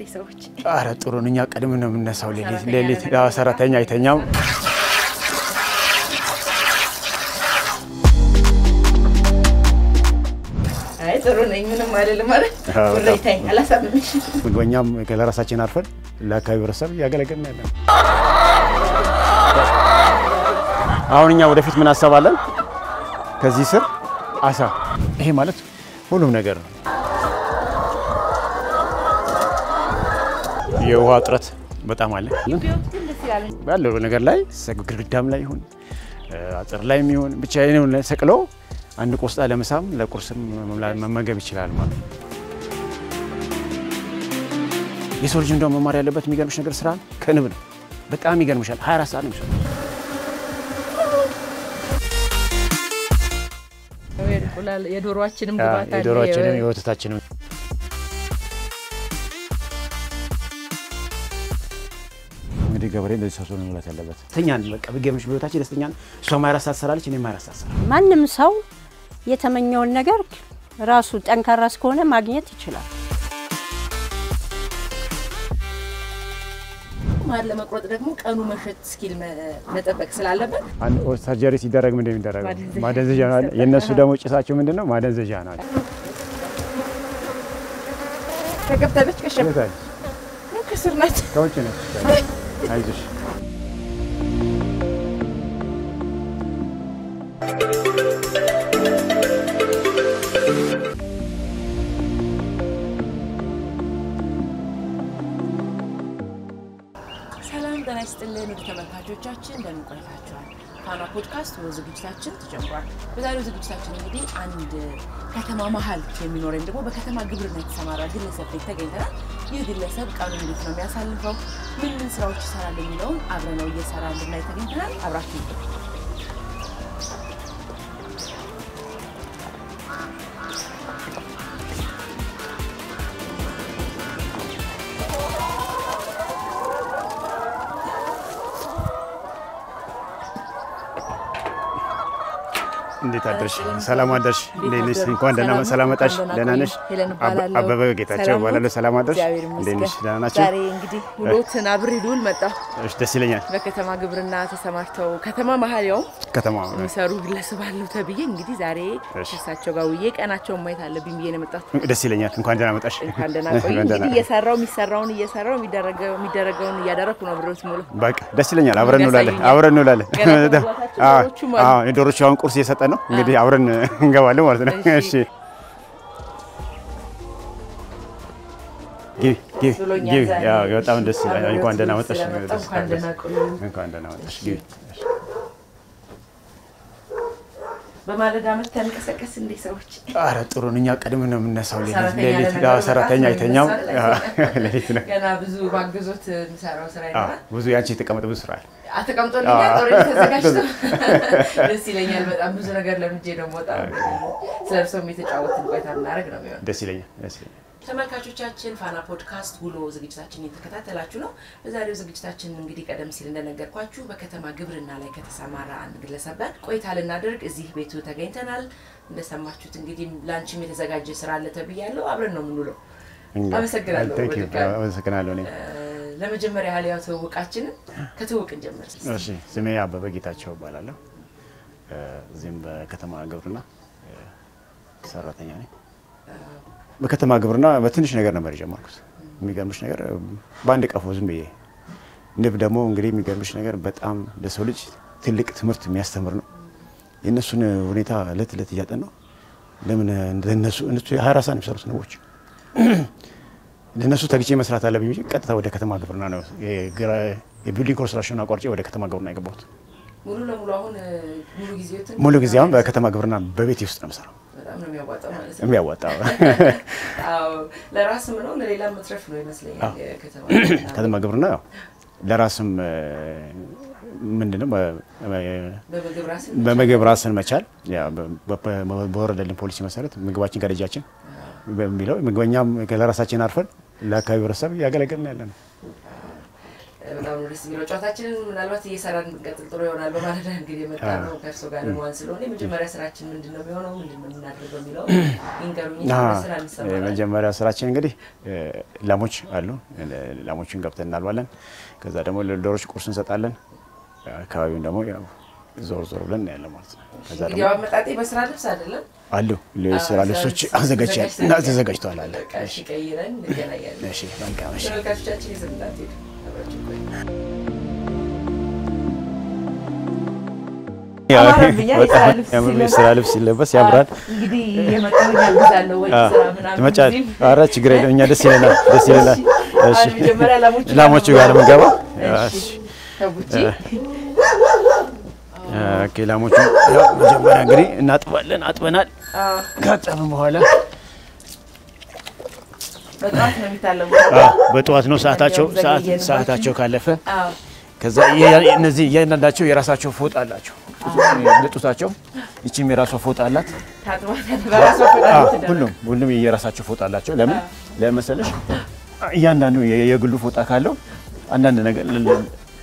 እንዴ ሰዎች አረ ጥሩ ነኛ ቀድም ነው የምነሳው ሌሊት ሰራተኛ አይተኛም አይ ጥሩ ነኝ ምንም አይደለም ማለት ወሬታይ አላሳምንሽ ወኛም ለራሳችን አርፈን ለአካባቢው ረሰብ ያገለግልና ያለን አሁንኛ ወደፊት ምን አሰባለን ከዚህ ስር አሳ ይሄ ማለት ሁሉም ነገር ነው የውሃ ጥረት በጣም አለ ባለው ነገር ላይ ግድግዳም ላይ ይሁን አጥር ላይም ይሁን ብቻ የኔው ሰቅለው አንድ ቆስጣ ለምሳም ለቁርስም መመገብ ይችላል ማለት የሰው ልጅ እንደው መማር ያለበት የሚገርምሽ ነገር ስራ ከንብ ነው በጣም ይገርምሻል 24 ሰዓት ነው የሚሰራው የዶሮአችንም ግባት አለ የዶሮአችንም የወተታችንም እንግዲህ ገበሬ እንደዚህ ሰው ነው ማለት ያለበት ተኛን በቃ በገምሽ በህይወታችን ደስተኛ ሰው ማይራስ አሰራለች እኔ ማይራስ አሰራለች ማንንም ሰው የተመኘውን ነገር ራሱ ጠንካራ እስከሆነ ማግኘት ይችላል ማለ መቁረጥ ደግሞ ቀኑ መሸት ስኪል መጠበቅ ስላለበት አንድ ሰርጀሪ ሲደረግ ምን እንደሚደረግ ማደንዘዣ ነው የነሱ ደግሞ ጭሳቸው ምንድነው ማደንዘዣ ነው ተከፍተበች ከሸፈታ ከስርናት ከውጭ ነው አይዞሽ ተነስተልን ተመልካቾቻችን እንደምን ቆይታችኋል ፋና ፖድካስት ዝግጅታችን ተጀምሯል በዛሬው ዝግጅታችን እንግዲህ አንድ ከተማ መሃል የሚኖረን ደግሞ በከተማ ግብርና የተሰማራ ግለሰብ ተገኝተናል ይህ ግለሰብ ቀኑን እንዴት ነው የሚያሳልፈው ምን ስራዎች ይሰራል የሚለውን አብረነው እየሰራን ላይ ተገኝተናል አብራችሁ እንዴት አደርሽ ሰላም አደርሽ ለኔስ እንኳን ደህና ሰላም መጣሽ ደህና ነሽ አበበ ጌታቸው ባላለ ሰላም አደርሽ ለኔስ ደህና ናችሁ ዛሬ እንግዲህ ሁሉትን አብሪዱል መጣ እሺ ደስ ይለኛል በከተማ ግብርና ተሰማርተው ከተማ መሃል ያው ከተማ የሚሰሩ ግለሰብ አለው ተብዬ እንግዲህ ዛሬ እሳቸው ጋር ውዬ ቀናቸው ማየት አለብኝ ብዬ ነው መጣሁ ደስ ይለኛል እንኳን ደህና መጣሽ እንኳን ደህና ቆይ እንግዲህ እየሰራው የሚደረገውን እያደረኩ ነው ብሮት ሙሉ በቃ ደስ ይለኛል አብረን እንውላለን የዶሮቹ አሁን ቁርስ እየሰጠ ነው እንግዲህ አብረን እንገባለን ማለት ነው እሺ ጊቭ ያ በጣም ደስ ይላል እንኳን ደህና መጣሽ እንኳን ደህና መጣሽ ጊቭ በማለዳ መተን ከሰከስ እንደ ሰዎች አረ ጥሩ ነኛ ቀድም ነው የምነሳው ሌሊት ሰራተኛ አይተኛም ሌሊት ነው ገና ብዙ ባግዞት ምሰራው ስራ ይላል ብዙ ያንቺ ተቀመጠ ብዙ ስራ አተቀምጦልኛ ጦር ተዘጋጅቶ ደስ ይለኛል በጣም ብዙ ነገር ለምጄ ነው ወጣው ስለርሶም የተጫወትን ቆይታ እናረግ ነው የሚሆነው ደስ ይለኛል ተመልካቾቻችን ፋና ፖድካስት ውሎ ዝግጅታችን እየተከታተላችሁ ነው በዛሬው ዝግጅታችን እንግዲህ ቀደም ሲል እንደነገርኳችሁ በከተማ ግብርና ላይ ከተሰማራ አንድ ግለሰብ ጋር ቆይታ ልናደርግ እዚህ ቤቱ ተገኝተናል እንደሰማችሁት እንግዲህ ላንቺም የተዘጋጀ ስራ አለ ተብያለሁ አብረን ነው የምንውለው አመሰግናለሁ እኔ ለመጀመሪያ ያህል ያው ተወቃችን ከተወቅ እንጀምር እሺ ስሜ አበበ ጌታቸው እባላለሁ እዚህም በከተማ ግብርና ሰራተኛ ነኝ በከተማ ግብርና በትንሽ ነገር ነበር የጀመርኩት የሚገርምሽ ነገር ባንድ ቀፎ ዝም ብዬ ንብ ደግሞ እንግዲህ የሚገርምሽ ነገር በጣም ለሰው ልጅ ትልቅ ትምህርት የሚያስተምር ነው የነሱን ሁኔታ ለትለት ያጠናው ለምን እንደነሱ 24 ሰዓት የሚሰሩት ንቦች ለነሱ ተግጬ መስራት አለብኝ እንጂ ቀጥታ ወደ ከተማ ግብርና ነው የቢልዲንግ ኮንስትራክሽን አቋርጬ ወደ ከተማ ግብርና የገባሁት ሙሉ ለሙሉ አሁን ሙሉ ጊዜውን በከተማ ግብርና በቤት ውስጥ ነው የምሰራው በጣም ነው የሚያዋጣው ማለት ነው የሚያዋጣው አዎ ለራስም ነው ለሌላ መትረፍ ነው ይመስለኛል ከተማ ግብርና ያው ለራስም ምንድነው በመግብ ራስን መቻል ያ በወረደልን ፖሊሲ መሰረት ምግባችን ከደጃችን በሚለው ምግበኛም ለራሳችን አርፈን ለአካባቢው ረሰብ ያገለግልና ያለነው በጣም ደስ የሚለው ጨዋታችንን ምናልባት እየሰራን እንቀጥል ጥሩ ይሆናል በማለት እንግዲህ የመጣነው ከእርሶ ጋር ለማን ስለሆነ የመጀመሪያ ስራችን ምንድነው የሚሆነው ምንድነው የምናደርገው የሚለው ይንገሩኝ ስራ እንሰማለን የመጀመሪያ ስራችን እንግዲህ ላሞች አሉ ላሞችን ገብተን እናልባለን ከዛ ደግሞ ለዶሮች ቁርስ እንሰጣለን አካባቢውን ደግሞ ያው ዞር ብለን ያለ ማለት ነው ከዛ ደግሞ ያው መጣጤ በስራ ልብስ አይደለም አሉ ለስራ ልብሶች ተዘጋጅተዋል አለ እሺ ቀይረን እንገናኛለን እሺ መልካም እሺ ተመልካቾቻችን ይዘምጣት ስራ ልብስ ሲለበስ ያምራል እንግዲህ የመጣው ያግዛለው ወይ ስራ ምናምን ትመጫለሽ ኧረ ችግር የለም እኛ ደስ ይለናል እሺ መጀመሪያ ላሞቹ ጋር ለመገባ እሺ ተቡጂ ላሞቹ ያው መጀመሪያ እንግዲህ እናጥባለን አጥበናል ካጠብን በኋላ በጧት ነው የሚታለው በጧት ነው ሰዓታቸው ካለፈ ከዛ እነዚህ እያንዳንዳቸው የራሳቸው ፎጣ አላቸው ለጡታቸው እቺም የራሷ ፎጣ አላት ሁሉም የራሳቸው ፎጣ አላቸው ለምን ለመሰለሽ እያንዳንዱ የግሉ ፎጣ ካለው አንዳንድ ነገር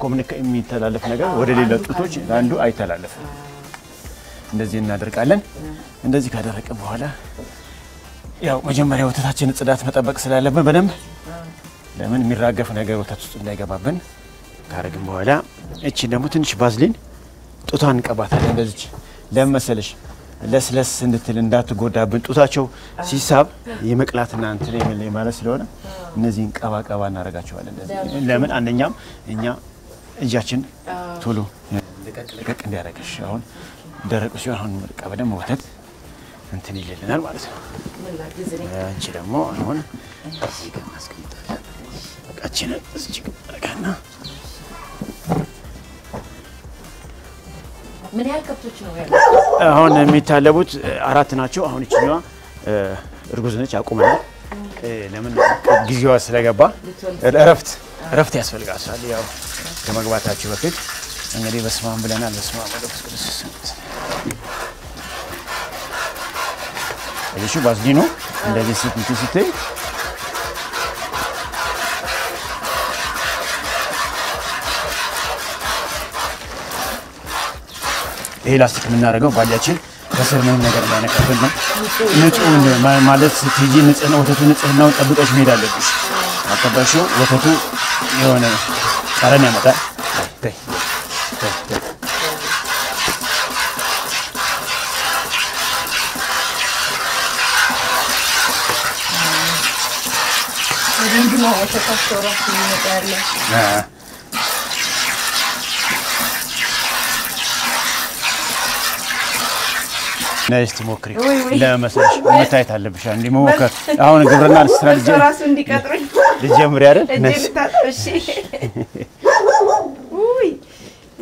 ኮሙኒኬት የሚተላለፍ ነገር ወደ ሌላ ጡቶች አንዱ አይተላለፍም እንደዚህ እናደርጋለን እንደዚህ ካደረቅን በኋላ ያው መጀመሪያ ወተታችን ጽዳት መጠበቅ ስላለብን በደንብ ለምን የሚራገፍ ነገር ወተት ውስጥ እንዳይገባብን ካረግን በኋላ እቺ ደግሞ ትንሽ ባዝሊን ጡቷን እንቀባታለን እንደዚህ ለመሰለሽ ለስለስ እንድትል እንዳትጎዳብን ጡታቸው ሲሳብ የመቅላትና እንትን ማለት ስለሆነ እነዚህን ቀባ እናረጋቸዋለን እንደዚህ ለምን አንደኛም እኛ እጃችን ቶሎ ለቀቅ እንዲያረጋሽ አሁን ደረቁ ሲሆን አሁን መቀበደም ወተት እንትን ይልልናል ማለት ነው አንቺ ደግሞ አሁን እዚህ ጋር ማስቀምጣለን በቃችን እዚህ ጋርና ምን ያህል ከብቶች ነው ያለው አሁን የሚታለቡት 4 ናቸው አሁን እቺኛዋ እርጉዝ ነች አቁመናል ለምን ጊዜዋ ስለገባ እረፍት ያስፈልጋታል ያው ከመግባታቸው በፊት እንግዲህ በስማም ብለናል በስማም ወደስ እሺ ባዝሊኑ እንደዚህ ስትይ ይሄ ላስቲክ የምናደርገው ባጃችን ከስር ምንም ነገር እንዳይነካብን ነው ንጹህ ማለት ስትይጂ ወተቱ ንጽህናውን ጠብቀሽ መሄድ አለብሽ አከባሽው ወተቱ የሆነ ጠረን ያመጣል ምንድነው ወተታቸው ራሱ ይመጣል ነይስ ትሞክሪ ለመሰለሽ መታየት አለብሽ እንዴ መሞከር አሁን ግብርና ስትራቴጂ ራሱ እንዲቀጥሩኝ ልጀምር አይደል ነይስ እሺ ውይ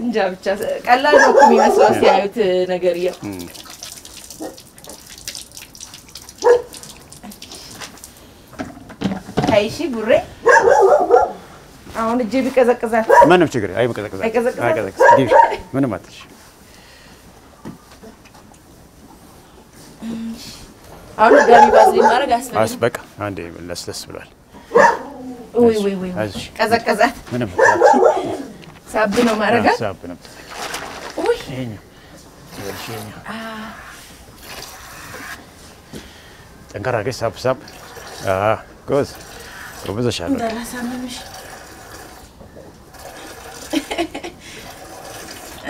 እንጃ ብቻ ቀላል ነው እኮ የሚመስለው ሲያዩት ነገር ይሄ አይሺ ቡሬ አሁን እጄ ቢቀዘቅዛት ምንም ችግር አይቀዘቅዛት ምንም አትልሽ አሁን ጋሚ ባዝሊን ማድረግ አስፈልግ በቃ አንዴ ለስለስ ብሏል ወይ ቀዘቀዛት ምንም ሳብ ነው ማረጋ ሳብ ነው ወይ ይሄኛው ጠንካራ ገ ሳብ ጎዝ ጎበዘሻል እንዳላሳምምሽ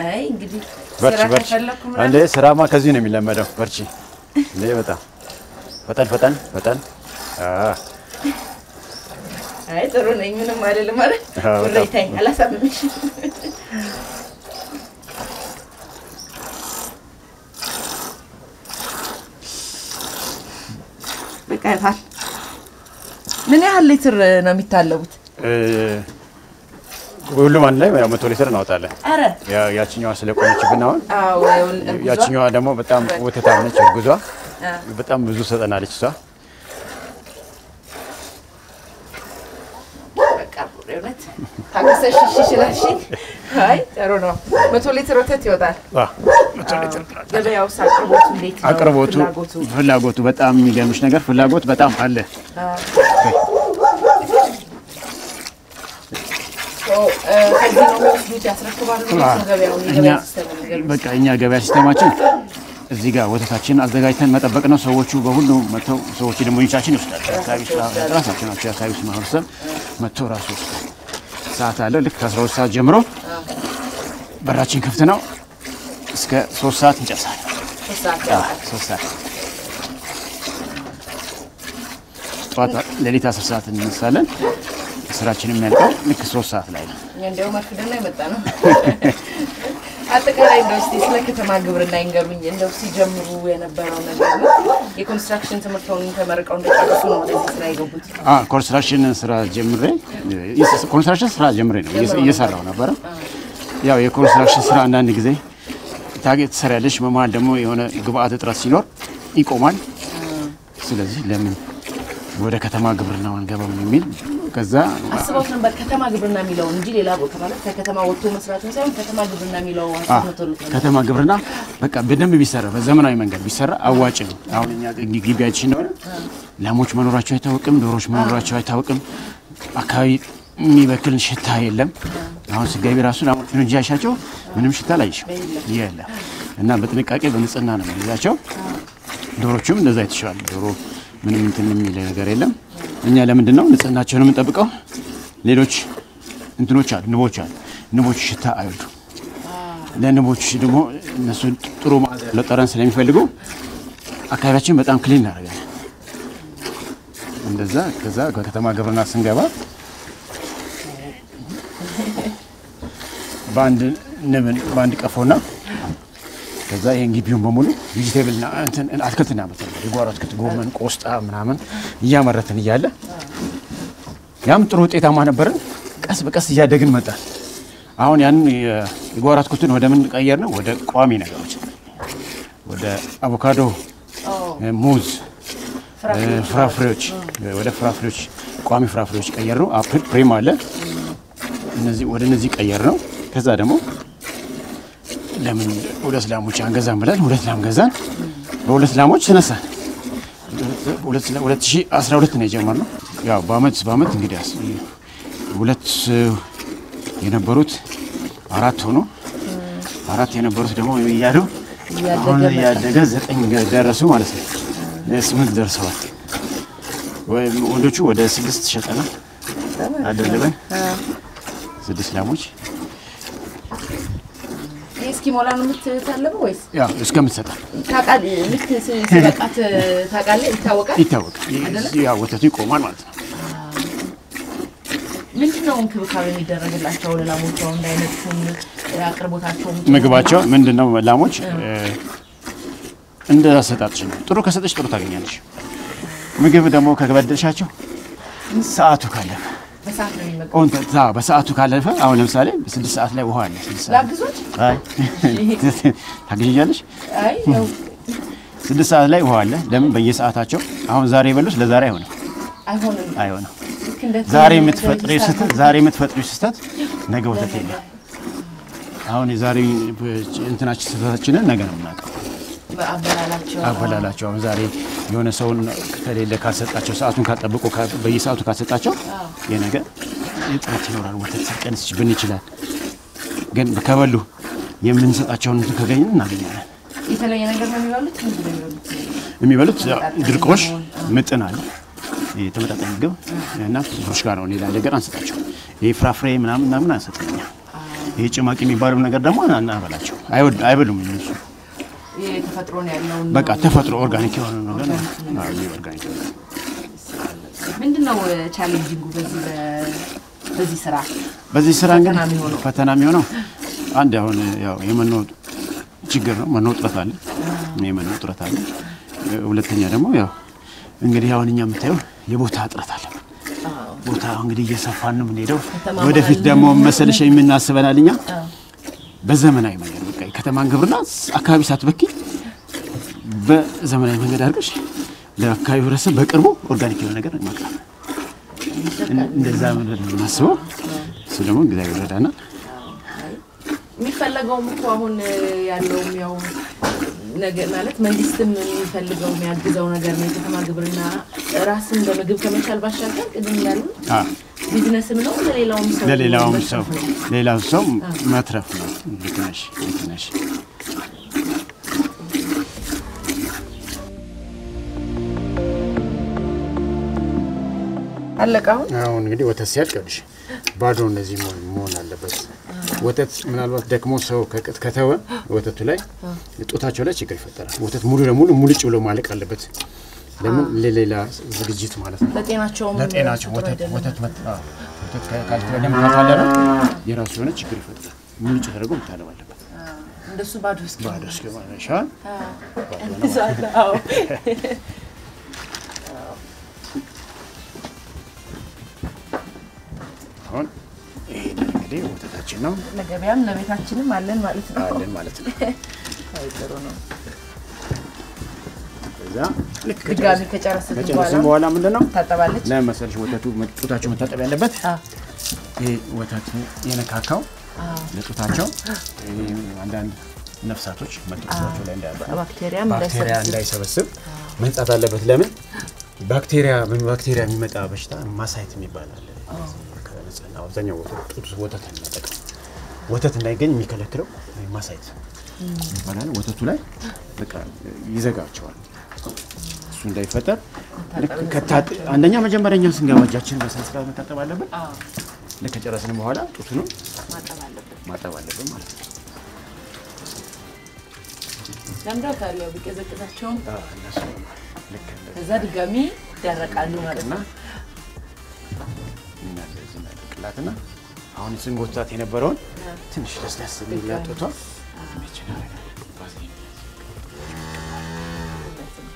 አይ እንግዲህ በርቺ አንዴ ስራማ ከዚህ ነው የሚለመደው በርቺ እንዴ በጣም ፈጠን አይ ጥሩ ነኝ ምንም አይደለም ማለት ወሬታይ አላሳምምሽ በቃ ይፋል ምን ያህል ሊትር ነው የሚታለቡት ሁሉም አንድ ላይ 100 ሊትር እናወጣለን አረ ያቺኛዋ ስለቆየችብን አሁን አዎ ያቺኛዋ ደግሞ በጣም ወተታም ነች እርጉዟ በጣም ብዙ ሰጠናለች እሷ በቃ ቡሬነት ታገሰሽ ይሽላልሽ አይ ጥሩ ነው 100 ሊትር ወተት ይወጣል 100 ሊትር ገበያው ሳቅርቦቱ እንዴት ነው አቅርቦቱ ፍላጎቱ በጣም የሚገርምሽ ነገር ፍላጎት በጣም አለ ከዚህ ነው የሚወስዱት ያስረክባሉ ገበያውን በቃ እኛ ገበያ ሲስተማችን እዚህ ጋር ወተታችን አዘጋጅተን መጠበቅ ነው። ሰዎቹ በሁሉ መጥተው ሰዎች ደግሞ ይቻችን ይወስዳሉ። አካባቢ ራሳቸው ናቸው አካባቢ ማህበረሰብ መጥተው ራሱ ይወስዳል። ሰዓት አለ። ልክ ከ12 ሰዓት ጀምሮ በራችን ክፍት ነው እስከ 3 ሰዓት እንጨርሳለን። 3 ሰዓት ጠዋት ሌሊት 10 ሰዓት እንነሳለን። ስራችን የሚያልቀው ልክ 3 ሰዓት ላይ ነው። እንደው ማክደና ይመጣ ነው። አጠቃላይ እንደውስቲ ስለ ከተማ ግብርና ይንገሩኝ። እንደው ሲጀምሩ የነበረው ነገር ነው የኮንስትራክሽን ትምህርቱን ተመርቀው እንደጨረሱ ነው ወደዚህ ስራ የገቡት? ኮንስትራክሽን ስራ ጀምሬ ነው እየሰራው ነበር። ያው የኮንስትራክሽን ስራ አንዳንድ ጊዜ ታርጌት ትሰሪያለሽ፣ በመሀል ደግሞ የሆነ ግብአት እጥረት ሲኖር ይቆማል። ስለዚህ ለምን ወደ ከተማ ግብርና አንገባም የሚል ከዛ አስበው ነበር ከተማ ግብርና የሚለው እንጂ ሌላ ቦታ ማለት ከከተማ ወጥቶ መስራቱን ሳይሆን ከተማ ግብርና የሚለው አስተምሮት ነው። ከተማ ግብርና በቃ በደንብ ቢሰራ በዘመናዊ መንገድ ቢሰራ አዋጭ ነው። አሁን እኛ ግቢያችን ነው ላሞች መኖራቸው አይታወቅም፣ ዶሮች መኖራቸው አይታወቅም። አካባቢ የሚበክል ሽታ የለም። አሁን ስጋቢ ራሱ ላሞች ነው እንጂ ያሻቸው ምንም ሽታ ላይሽ የለም። እና በጥንቃቄ በንጽህና ነው የሚይዛቸው። ዶሮቹም እንደዛ ይተሻል። ዶሮ ምንም እንትን የሚል ነገር የለም። እኛ ለምንድን ነው ንጽህናቸውን የምንጠብቀው? ሌሎች እንትኖች አሉ፣ ንቦች አሉ። ንቦች ሽታ አይወዱ። ለንቦች ደግሞ እነሱ ጥሩ መዓዛ ያለው ጠረን ስለሚፈልጉ አካባቢያችን በጣም ክሊን እናደርጋለን። እንደዛ ከዛ ከከተማ ግብርና ስንገባ በአንድ ቀፎና ከዛ ይሄን ግቢውን በሙሉ ቬጂቴብልና አትክልትና የጓሮ አትክልት ጎመን፣ ቆስጣ ምናምን እያመረትን እያለ ያም ጥሩ ውጤታማ ነበርን። ቀስ በቀስ እያደግን መጣን። አሁን ያን የጓሮ አትክልቱን ወደ ምን ቀየር ነው? ወደ ቋሚ ነገሮች፣ ወደ አቮካዶ፣ ሙዝ፣ ፍራፍሬዎች፣ ወደ ፍራፍሬዎች ቋሚ ፍራፍሬዎች ቀየር ነው። አፕል፣ ፕሪም አለ። ወደ እነዚህ ቀየር ነው። ከዛ ደግሞ ለምን 2 ላሞች አንገዛም ብለን 2 ላም ገዛን። በ2 ላሞች ተነሳን። 2012 ነው የጀመርነው። ያው በአመት እንግዲህ 2 የነበሩት 4 ሆኖ 4 የነበሩት ደግሞ እያሉ አሁን ያደገ 9 ደረሱ ማለት ነው። 8 ደርሰዋል። ወንዶቹ ወደ 6 ሸጠናል አደልበን 6 ላሞች። እስኪ ሞላ ነው የምትታለበው ወይስ ያው እስከምትሰጣ ታውቃለህ? ልክ ሲበቃት ታውቃለህ? ይታወቃል። ያው ወተቱ ይቆማል ማለት ነው። ምንድነው እንክብካቤ የሚደረግላቸው ለላሞቹ እንዳይነጥፉም አቅርቦታቸው ምግባቸው ምንድነው? ላሞች እንደ አሰጣጥሽ ነው። ጥሩ ከሰጠሽ ጥሩ ታገኛለሽ። ምግብ ደግሞ ከበደልሻቸው ሰዓቱ ካለፈ በሰዓቱ ካለፈ አሁን ለምሳሌ 6 ሰዓት ላይ ውሃ አለ። 6 ሰዓት ላግዞት? አይ ታገኛለሽ? አይ ነው 6 ሰዓት ላይ ውሃ አለ። ለምን በየሰዓታቸው አሁን ዛሬ ይበሉስ ለዛሬ አይሆንም። ዛሬ የምትፈጥሪው ስህተት ነገ ወተት የለም። አሁን የዛሬ እንትናችን ስህተታችንን ነገ ነው የምናውቀው። አበላላቸው አሁን ዛሬ የሆነ ሰውን ከሌለ ካሰጣቸው ሰዓቱን ካጠብቁ በየሰዓቱ ካሰጣቸው የነገ እጥረት ይኖራል። ወተት ሲቀንስብን ይችላል። ግን ከበሉ የምንሰጣቸውን እንትን ከገኘን እናገኛለን። የተለየ ነገር ነው የሚበሉት ድርቆሽ፣ ምጥን አለ፣ የተመጣጣኝ ምግብ እና ፍሩሽ ጋር ነው። ሌላ ነገር አንሰጣቸው። ይሄ ፍራፍሬ ምናምን አንሰጥኛ። ይሄ ጭማቂ የሚባለው ነገር ደግሞ አናበላቸው። አይበሉም እነሱ። ተፈጥሮ ነው ያለው። በቃ ተፈጥሮ ኦርጋኒክ የሆነ ነገር ነው። ኦርጋኒክ ምንድነው ቻሌንጂንጉ በዚህ ስራ እንግዲህ ፈተና የሚሆነው አንድ አሁን ያው የመኖ ችግር ነው። መኖ እጥረት አለ። ሁለተኛ ደግሞ ያው እንግዲህ አሁን እኛ የምታየው የቦታ እጥረት አለ። ቦታ እንግዲህ እየሰፋን ነው የምንሄደው። ወደፊት ደግሞ መሰለሽ የምናስበናል እኛ በዘመናዊ መንገድ በቃ ከተማን ግብርና አካባቢ ሳትበኪ በዘመናዊ መንገድ አድርገሽ ለአካባቢ ህብረተሰብ በቅርቡ ኦርጋኒክ የሆነ ነገር ማቅረብ እንደዛ ማለት ነው የማስበው። እሱ ደግሞ እግዚአብሔር ይረዳናል። የሚፈለገው እኮ አሁን ያለው ያው ነገር ማለት መንግስትም የሚፈልገው የሚያግዘው ነገር ነው። ከተማ ግብርና ራስን በምግብ ከመቻል ባሻገር ቅድም እንዳሉ ቢዝነስም ነው ለሌላውም ሰው ማትረፍ ነው ልትነሽ አለቃው አሁን እንግዲህ ወተት ሲያልቅልሽ ባዶ እንደዚህ መሆን አለበት ወተት ምናልባት ደክሞ ሰው ከተወ ወተቱ ላይ ጡታቸው ላይ ችግር ይፈጠራል ወተት ሙሉ ለሙሉ ሙልጭ ብሎ ማለቅ አለበት ለምን ለሌላ ዝግጅት ማለት ነው ለጤናቸው ወተት ካልተደም ካታለለ የራሱ የሆነ ችግር ይፈጠራል ሙልጭ ተደርጎ መታለብ አለበት እንደሱ ባዶ እስኪ ማለሻ አዎ አሁን ይሄ እንግዲህ ወተታችን ነው ለገበያም ለቤታችንም አለን ማለት ነው አይጥሩ ነው ከዛ ልክ ድጋሚ ከጨረስን በኋላ ምንድነው ታጠባለች ለምሳሌ ወተቱ ጡታቸው መታጠብ ያለበት ይሄ ወተቱ የነካካው ለጡታቸው አንዳንድ ነፍሳቶች መጥቷቸው ላይ እንዳያልፉ ባክቴሪያ እንዳይሰበስብ መንጻት አለበት ለምን ባክቴሪያ የሚመጣ በሽታ ማሳይት የሚባል አለ አብዛኛው ወተት እንጠቀም ወተት እንዳይገኝ የሚከለክለው ማሳይት ይባላል ወተቱ ላይ በቃ ይዘጋቸዋል እሱ እንዳይፈጠር አንደኛ መጀመሪያኛ ስንገባ እጃችንን በስነስርዓት መታጠብ አለብን ለከጨረስን በኋላ ጡቱን ማጠብ አለብን ማለት ነው ለምዳው ታለው ቢቀዘቅዛቸው ከዛ ድጋሚ ይደረቃሉ ማለት ነው ላትና አሁን ስንጎታት የነበረውን ትንሽ ለስላሳ የሚያጠቷ ይችላል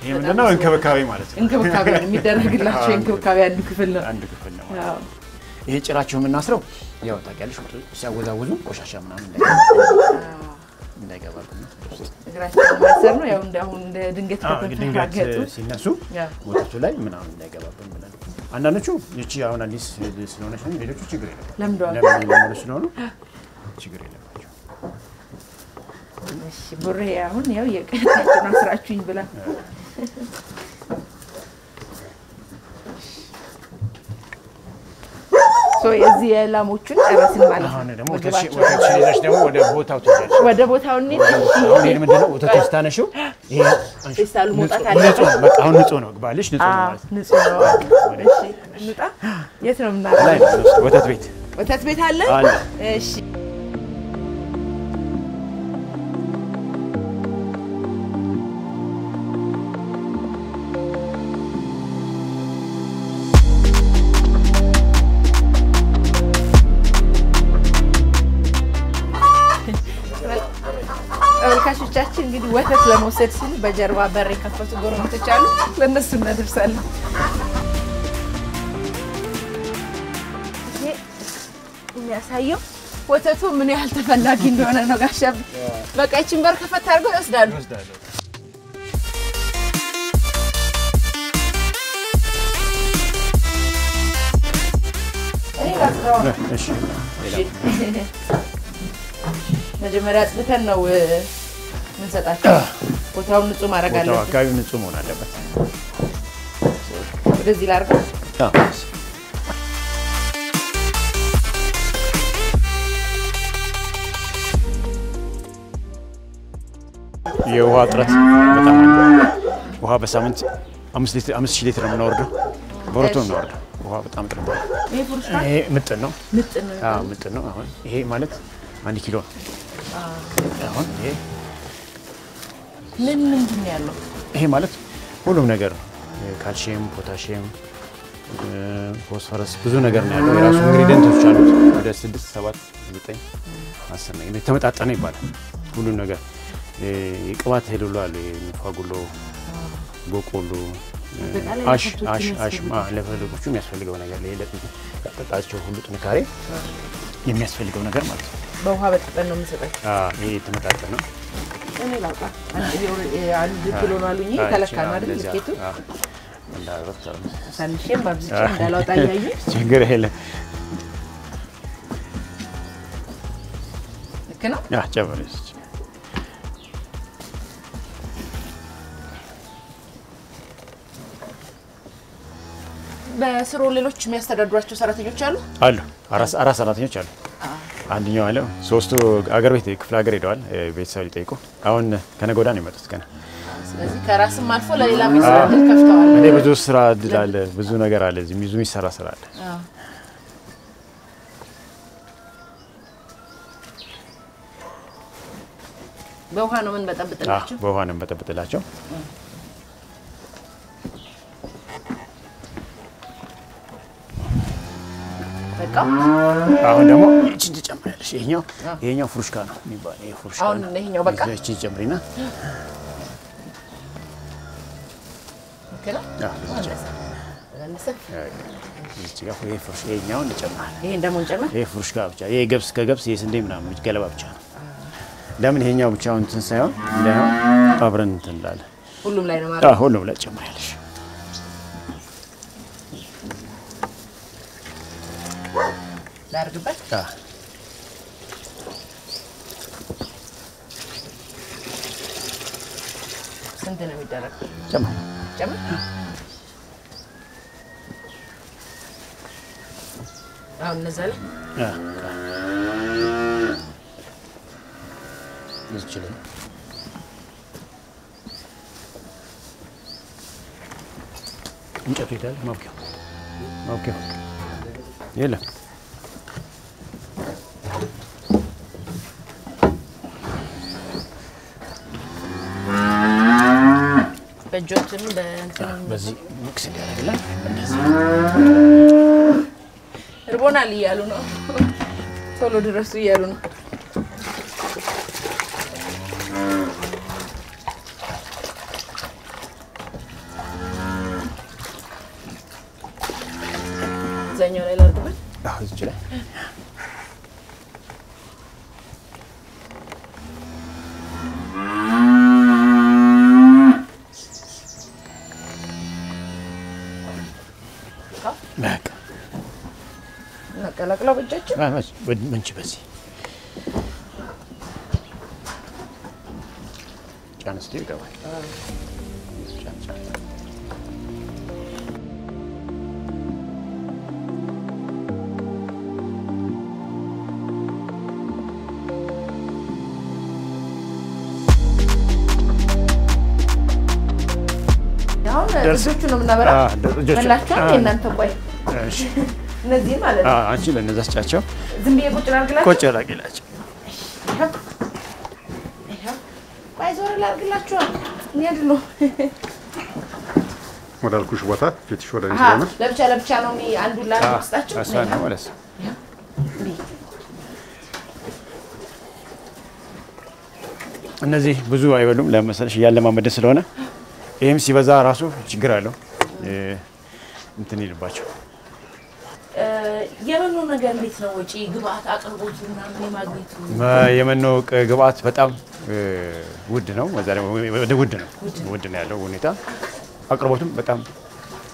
ይሄ ምንድነው እንክብካቤ ማለት ነው እንክብካቤ የሚደረግላቸው እንክብካቤ አንዱ ክፍል ነው አዎ ይሄ ጭራቸው የምናስረው ያው ታውቂያለሽ ሲያወዛውዙ ቆሻሻ ምናምን እንዳይገባብን እግራቸው ማሰር ነው ያው እንደአሁን ድንገት ከተፈራገጡ ሲነሱ ወተቱ ላይ ምናምን እንዳይገባብን ብለን አንዳንዶቹ እቺ አሁን አዲስ ስለሆነች ነው ሌሎቹ ችግር የለም ለምን ስለሆነ ችግር የለባቸው እሺ ብሬ አሁን ያው የቀጣችሁን አስራችሁኝ ብላ የዚህ የላሞቹን ጨረስን ማለት ነው አሁን ደግሞ ወተትሽን ደግሞ ወደ ቦታው ትሄጃለሽ ወደ ቦታው እንዴት አሁን ይሄ ምንድነው ወተቱ ስታነሽው ይሄ ፌስታሉ መውጣት አለበት በቃ አሁን ንጹህ ነው ባልሽ ንጹህ ነው ማለት ንጹህ ነው እሺ እንጣ የት ነው የምናደርገው ወተት ቤት አለ እሺ ተመልካቾቻችን እንግዲህ ወተት ለመውሰድ ሲሉ በጀርባ በር የከፈቱ ጎረቤቶች አሉ ለነሱ እናደርሳለን ይሄ የሚያሳየው ወተቱ ምን ያህል ተፈላጊ እንደሆነ ነው ጋሻብ በቃ እቺን በር ከፈት አድርገው ይወስዳሉ እሺ መጀመሪያ አጥልተን ነው ምን ሰጣቸው ቦታውን ንጹህ ማድረግ አለበት አካባቢው ንጹህ መሆን አለበት ወደዚህ ላድርገው የውሃ እጥረት በጣም አለ ውሃ በሳምንት 5 ሊትር ነው የምናወርደው በወርቶ ነው የምናወርደው ውሃ በጣም እጥረት ይሄ ምጥን ነው ምጥን ነው አሁን ይሄ ማለት 1 ኪሎ አሁን ይሄ ምንድን ነው ያለው ይሄ ማለት ሁሉም ነገር ነው ካልሲየም ፖታሺየም ፎስፈረስ ብዙ ነገር ነው ያለው የራሱ ኢንግሪዲየንቶች አሉት ወደ 6 7 9 10 ነው የተመጣጣነ ይባላል ሁሉ ነገር የቅባት ሄሉላ አለ የፋጉሎ ቦቆሎ አሽ ለፈለጉቹ የሚያስፈልገው ነገር ለጠጣቸው ሁሉ ጥንካሬ የሚያስፈልገው ነገር ማለት ነው በውሃ በጥበን ነው የምንሰጣቸው ይሄ የተመጣጣነ ነው እኔ ላውጣ አንድ ኪሎ ነው አሉኝ ተለካና አይደል ልኬቱ እንዳረፍታ ሳንሽም ባብዝጭ እንዳላውጣ ያዩ ችግር የለም ልክ ነው ጨመረች በስሩ ሌሎች የሚያስተዳድሯቸው ሰራተኞች አሉ? አሉ። አራት ሰራተኞች አሉ። አንደኛው አለ። ሶስቱ አገር ቤት ክፍለ ሀገር ሄደዋል ቤተሰብ ሊጠይቁ። አሁን ከነገ ወዲያ ነው የመጡት ገና። ስለዚህ ከራስም አልፎ ለሌላ መስራት ከፍተዋል። እኔ ብዙ ስራ እድል አለ፣ ብዙ ነገር አለ፣ እዚህ ብዙ የሚሰራ ስራ አለ። በውሃ ነው ምን በጠብጥላቸው? በውሃ ነው በጠብጥላቸው። በቃ አሁን ደግሞ እቺን ትጨምሪያለሽ። ይሄኛው ፍሩሽካ ነው የሚባለው። ይሄ ፍሩሽካ አሁን ይሄኛው በቃ እቺን ጨምሪና ከላ ይሄኛውን እንጨምራለን። ይሄን ደግሞ እንጨምር። ይሄ ፍሩሽካ ብቻ፣ ይሄ ገብስ ከገብስ ይሄ ስንዴ ምናምን ገለባ ብቻ ነው። ለምን ይሄኛው ብቻውን እንትን ሳይሆን ለምን አብረን እንትን እንላለን። ሁሉም ላይ ነው ማለት? ሁሉም ላይ ጨምሪያለሽ። ላርግበት? ስንት ነው የሚደረገው? ጨምር። አሁን እነዛ ላይ ይችላል። እንጨት ይላል። ማውቂያው የለም። በእጆችም በእንትን በዚህ ሚክስ ያደርግላል። እንደዚህ እርቦናል እያሉ ነው። ቶሎ ድረሱ እያሉ ነው። ዘኛው ላይ ላድርግበት? እዚህ ላይ እናቀላቅለው በእጃችን። መንቺ በዚህ ጫን ስትይ ይገባል። ደርሶቹ ነው የምናበራው። መላቸው የእናንተ ቆይ እነዚህ ማለት ነው። አንቺ ለነዛ ስጫቸው። ዝም ብዬ ቁጭ ላድርግላቸው? ቁጭ ላድርግላቸው። ቆይ ዞር ላድርግላቸው። እንሂድ ነው ወዳልኩሽ ቦታ ፊትሽ ወደ እኔ ስለሆነ ለብቻ ነው አንዱ ለአንዱ ስጣቸው። አሳና ማለት እነዚህ ብዙ አይበሉም ለመሰለሽ እያለማመደ ስለሆነ ይሄም ሲበዛ ራሱ ችግር አለው እንትን ይልባቸው። የመኖ ነገር እንዴት ነው? ወጪ ግብአት አቅርቦት ምናምን የማግኘቱ የመኖ ግብአት በጣም ውድ ነው። ወዛሬ ውድ ነው ያለው ሁኔታ። አቅርቦቱም በጣም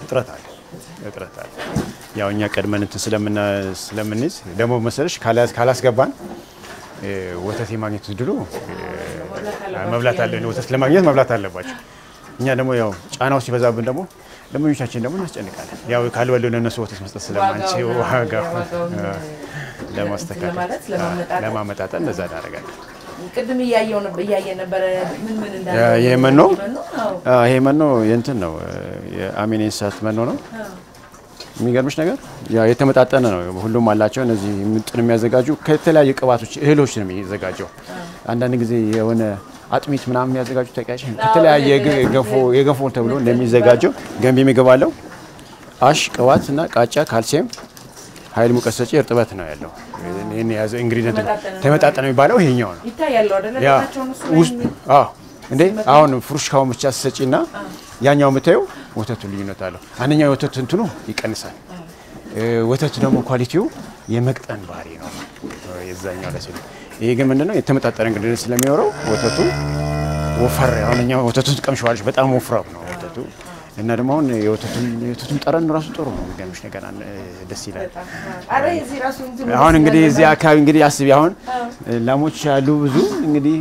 እጥረት አለ። ያው እኛ ቀድመን እንትን ስለምንይዝ ደግሞ መሰለሽ ካላስገባን ወተት የማግኘት እድሉ መብላት አለ። ወተት ለማግኘት መብላት አለባቸው። እኛ ደግሞ ያው ጫናው ሲበዛብን ደግሞ ደንበኞቻችን ደግሞ እናስጨንቃለን። ያው ካልበሉ ለነሱ ወተት መስጠት ስለማንችል ዋጋው ለማስተካከል ለማመጣጠን እንደዛ እናደርጋለን። ቅድም እያየን ነበር ምን እንዳለ ይሄ መኖ የእንትን ነው የአሚን እንስሳት መኖ ነው። የሚገርምሽ ነገር ያው የተመጣጠነ ነው። ሁሉም አላቸው። እነዚህ ምጥን የሚያዘጋጁ ከተለያዩ ቅባቶች እህሎች ነው የሚዘጋጀው። አንዳንድ ጊዜ የሆነ አጥሚት ምናምን የሚያዘጋጁ ተቀያሽ ከተለያየ የገፎ ተብሎ እንደሚዘጋጀው ገንቢ ምግብ አለው። አሽ ቅባት እና ቃጫ ካልሲየም ኃይል ሙቀት ሰጪ እርጥበት ነው ያለው። እኔ ያዘ ኢንግሪዲየንት ተመጣጣነ የሚባለው ይሄኛው ነው። ይታያል አይደል? እንዴ አሁን ፍሩሽካው ብቻ ሰጪና ያኛው የምታየው ወተቱ ልዩነት አለው። አንደኛው የወተት እንትኑ ይቀንሳል። ወተቱ ደግሞ ኳሊቲው የመቅጠን ባህሪ ነው የዛኛው ለሰው። ይሄ ግን ምንድነው የተመጣጠነ እንግዲህ ስለሚኖረው ወተቱ ወፈር ያውኛው ወተቱን ቀምሽዋለሽ በጣም ወፍራም ነው ወተቱ። እና ደግሞ አሁን የወተቱን ጠረን ራሱ ጥሩ ነው። ገምሽ ነገር ደስ ይላል። አረ እዚህ ራሱ አሁን እንግዲህ እዚህ አካባቢ እንግዲህ አስቢ አሁን ላሞች ያሉ ብዙ እንግዲህ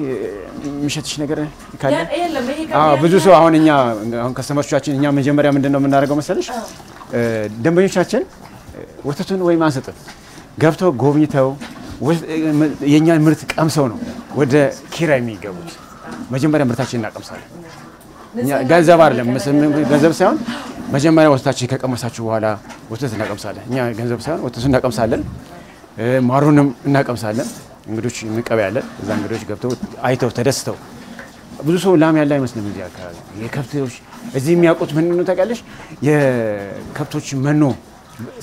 ምሽትሽ ነገር ካለ ብዙ ሰው አሁን እኛ አሁን ከስተመሮቻችን እኛ መጀመሪያ ምንድነው የምናደርገው መሰለሽ ደንበኞቻችን ወተቱን ወይም አንሰጥም ገብተው ጎብኝተው የኛን ምርት ቀምሰው ነው ወደ ኪራይ የሚገቡት። መጀመሪያ ምርታችን እናቀምሳለን። ገንዘብ አይደለም ገንዘብ ሳይሆን መጀመሪያ ወተታችን ከቀመሳችሁ በኋላ ወተት እናቀምሳለን። እኛ ገንዘብ ሳይሆን ወተቱን እናቀምሳለን፣ ማሩንም እናቀምሳለን። እንግዶች እንቀበያለን። እዛ እንግዶች ገብተው አይተው ተደስተው ብዙ ሰው ላም ያለ አይመስልም እዚህ አካባቢ የከብቶች እዚህ የሚያውቁት ምን ነው ታውቃለሽ? የከብቶች መኖ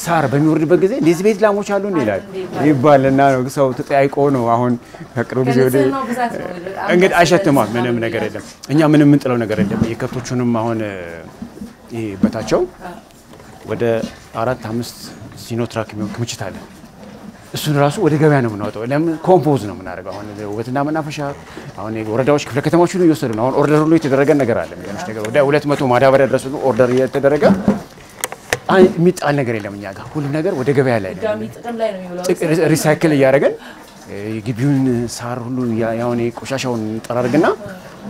ሳር በሚወርድበት ጊዜ እንደዚህ ቤት ላሞች አሉ ይላል ይባልና ነው ሰው ተጠያይቆ ነው። አሁን ከቅርብ ጊዜ ወዲህ እንግዲህ አይሸትም ምንም ነገር የለም። እኛ ምንም ምንጥለው ነገር የለም። የከብቶቹንም አሁን በታቸው ወደ 4-5 ሲኖትራክ የሚሆን ክምችት አለ። እሱን ራሱ ወደ ገበያ ነው የምናወጣው። ለምን ኮምፖዝ ነው የምናደርገው። አሁን ውበትና መናፈሻ አሁን ወረዳዎች ክፍለ ከተሞች ሁሉ እየወሰዱ ነው። አሁን ኦርደር ሁሉ የተደረገ ነገር አለ። የሚገርምሽ ነገር ወደ 200 ማዳበሪያ ድረስ ሁሉ ኦርደር እየተደረገ የሚጣል ነገር የለም። እኛ ጋር ሁሉ ነገር ወደ ገበያ ላይ ነው። ሪሳይክል እያደረገን የግቢውን ሳር ሁሉ ያውን ቆሻሻውን ጠራርግና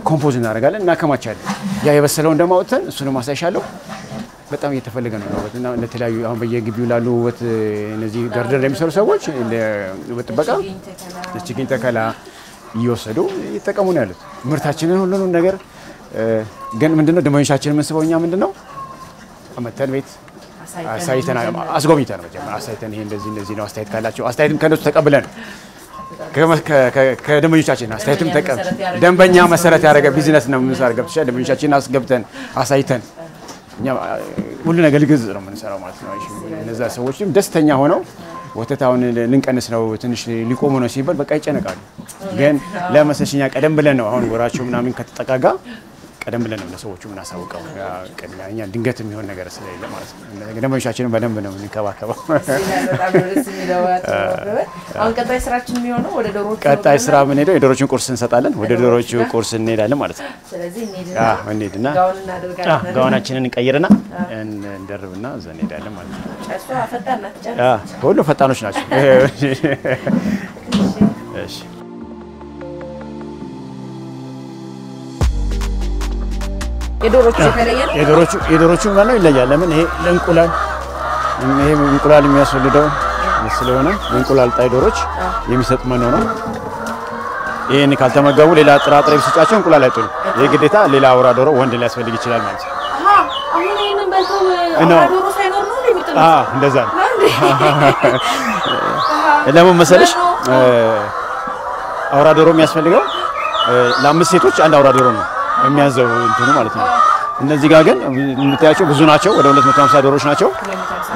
ኮምፖዝ እናደርጋለን፣ እናከማቻለን። ያ የበሰለውን ደግሞ አውጥተን እሱን ማሳይሻለሁ። በጣም እየተፈለገ ነው እና ለተለያዩ አሁን በየግቢው ላሉ ውበት እነዚህ ጋርደን የሚሰሩ ሰዎች ውበት ጥበቃ ችግኝ ተከላ እየወሰዱ እየተጠቀሙ ነው ያሉት። ምርታችንን ሁሉንም ነገር ግን ምንድነው ደንበኞቻችንን የምንስበው እኛ ምንድነው አመተን ቤት አሳይተን አስጎብኝተን መጀመሪያ አሳይተን ይሄ እንደዚህ ነው አስተያየት ካላቸው አስተያየትም ከነሱ ተቀብለን ከደንበኞቻችን አስተያየትም ተቀብለን ደንበኛ መሰረት ያደረገ ቢዝነስ ነው የምንሰራው። ገብተሻል? ደንበኞቻችንን አስገብተን አሳይተን እኛ ሁሉ ነገር ልግዝ ነው የምንሰራው ማለት ነው። እነዛ ሰዎችም ደስተኛ ሆነው ወተታውን ልንቀንስ ነው ትንሽ ሊቆሙ ነው ሲባል በቃ ይጨነቃሉ። ግን ለመሰሽኛ ቀደም ብለን ነው አሁን ወራቸው ምናምን ከተጠቃጋ ቀደም ብለን ነው ለሰዎቹ ምናሳውቀው። ቀድሚያ እኛ ድንገት የሚሆን ነገር ስለሌለ ማለት ነው። ደንበኞቻችንን በደንብ ነው የምንከባከበው። አሁን ቀጣይ ስራችን የሚሆነው ወደ ዶሮቹ ቀጣይ ስራ ምን ሄደው የዶሮቹን ቁርስ እንሰጣለን። ወደ ዶሮቹ ቁርስ እንሄዳለን ማለት ነው። ስለዚህ እንሄድና ጋውናችንን እንቀይርና እንደርብና እዛ እንሄዳለን ማለት ነው። ጨሷ ፈጣን ናት። ጨርስ ሁሉ ፈጣኖች ናቸው። እሺ የዶሮቹ ማለት ይለያል። ለምን ይሄ ለእንቁላል ይሄ እንቁላል የሚያስፈልገው ስለሆነ እንቁላል ጣይ ዶሮች የሚሰጥ መኖ ነው። ይሄን ካልተመገቡ ሌላ ጥራጥሬ ቢሰጫቸው እንቁላል አይጥሉም። ይሄ ግዴታ ሌላ አውራ ዶሮ ወንድ ሊያስፈልግ ይችላል ማለት ነው። አሁን ይሄንን በልተው አውራ ዶሮ ሳይኖር ነው የሚጥሉት? እንደዛ ነው። ለምን መሰለሽ አውራ ዶሮ የሚያስፈልገው ለአምስት ሴቶች አንድ አውራ ዶሮ ነው የሚያዘው እንትኑ ማለት ነው። እነዚህ ጋር ግን የምታያቸው ብዙ ናቸው። ወደ 250 ዶሮች ናቸው።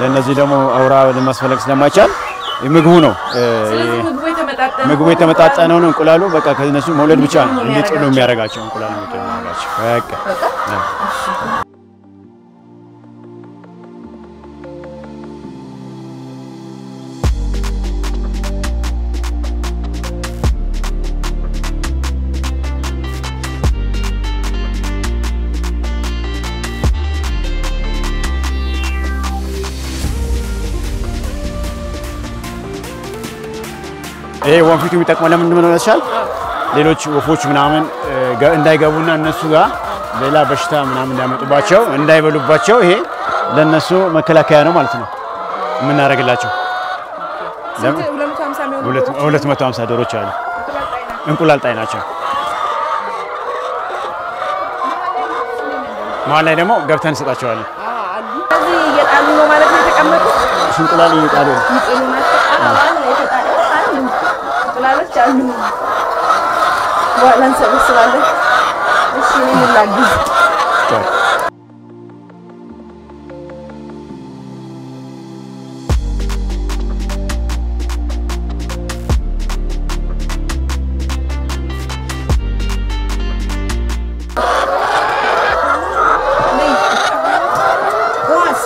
ለነዚህ ደግሞ አውራ ለማስፈለግ ስለማይቻል ምግቡ ነው ምግቡ የተመጣጠነው ነው። እንቁላሉ በቃ ከነሱ መውለድ ብቻ ነው እንዲጥሉ የሚያደርጋቸው እንቁላሉ ነው የሚያደርጋቸው። በቃ ይሄ ወንፊቱ የሚጠቅመው ለምንድን ነው ያልሻል? ሌሎች ወፎች ምናምን እንዳይገቡና እነሱ ጋር ሌላ በሽታ ምናምን እንዳያመጡባቸው እንዳይበሉባቸው ይሄ ለነሱ መከላከያ ነው ማለት ነው የምናደርግላቸው። 250 ዶሮች አሉ። እንቁላል ጣይ ናቸው። መሀል ላይ ደግሞ ገብተን እንሰጣቸዋለን። እዚህ እየጣሉ ነው ማለት ነው የተቀመጡት። እንቁላል እየጣሉ ነው። እንቁላሎች አሉ። በኋላ እንሰበስባለን። እሺ እኔ ላግዝ።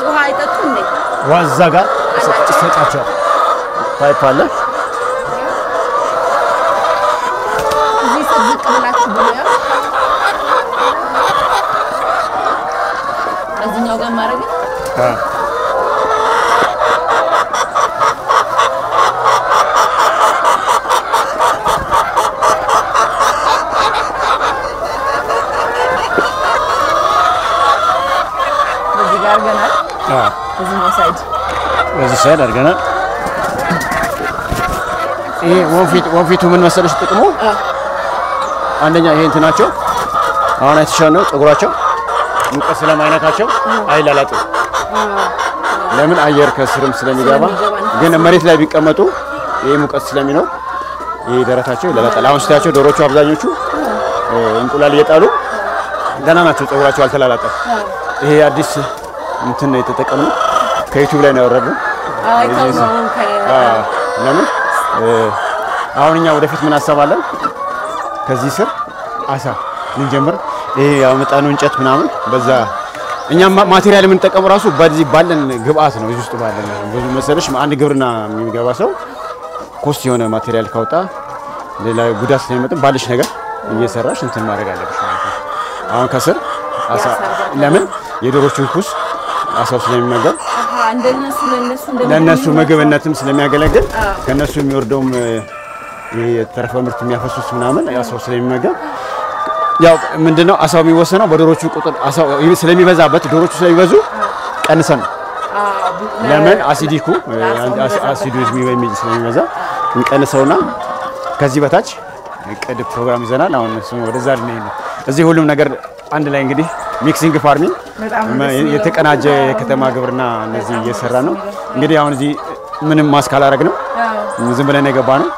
ውሃ አይጠጡም እንዴ? ውሃ እዛ ጋር ይሰጣቸዋል። ፓይፕ አለ። ዝቅ ብላችሁ ብለው እዚህኛው ጋር ማድረግ እዚህ ጋር ገና እዚህ ነው ሳይድ በዚህ ሳይድ አድርገናል። ይሄ ወንፊቱ ምን መሰለሽ ጥቅሙ አንደኛ ይሄ እንትናቸው አሁን አይተሻነው ፀጉራቸው ሙቀት ስለማይነካቸው አይላላጥም። ለምን አየር ከስርም ስለሚገባ ግን መሬት ላይ ቢቀመጡ ይሄ ሙቀት ስለሚኖር ይሄ ደረታቸው ይላላጣል። አሁን ስታያቸው ዶሮቹ አብዛኞቹ እንቁላል እየጣሉ ገና ናቸው፣ ፀጉራቸው አልተላላጠም። ይሄ አዲስ እንትን ነው የተጠቀምነው፣ ከዩቲዩብ ላይ ነው ያወረድነው። ለምን አሁን እኛ ወደፊት ምን አሰባለን ከዚህ ስር አሳ ልንጀምር ይሄ ያመጣነው እንጨት ምናምን በዛ እኛ ማቴሪያል የምንጠቀመው ራሱ በዚህ ባለን ግብአት ነው። እዚህ ውስጥ ባለን ብዙ መሰለሽ አንድ ግብርና የሚገባ ሰው ኮስት የሆነ ማቴሪያል ካወጣ ሌላ ጉዳት ስለሚመጣ ባለሽ ነገር እየሰራሽ እንትን ማድረግ አለብሽ ማለት ነው። አሁን ከስር አሳ ለምን የዶሮቹን ኩስ አሳው ስለሚመገብ ለነሱ ምግብነትም ስለሚያገለግል ከነሱ የሚወርደውም የተረፈ ምርት የሚያፈሱት ምናምን አሳው ስለሚመገብ ያው ምንድነው አሳው የሚወሰነው በዶሮቹ ቁጥር አሳው ስለሚበዛበት ዶሮቹ ስለሚበዙ ቀንሰን ለምን አሲዲኩ ስለሚበዛ እንቀንሰውና ከዚህ በታች እቅድ ፕሮግራም ይዘናል። አሁን እሱ ወደዛ ልንሄድ ነው። እዚህ ሁሉም ነገር አንድ ላይ እንግዲህ ሚክሲንግ ፋርሚንግ የተቀናጀ የከተማ ግብርና እነዚህ እየሰራ ነው። እንግዲህ አሁን እዚህ ምንም ማስክ አላደረግንም፣ ዝም ብለን የገባ ነው።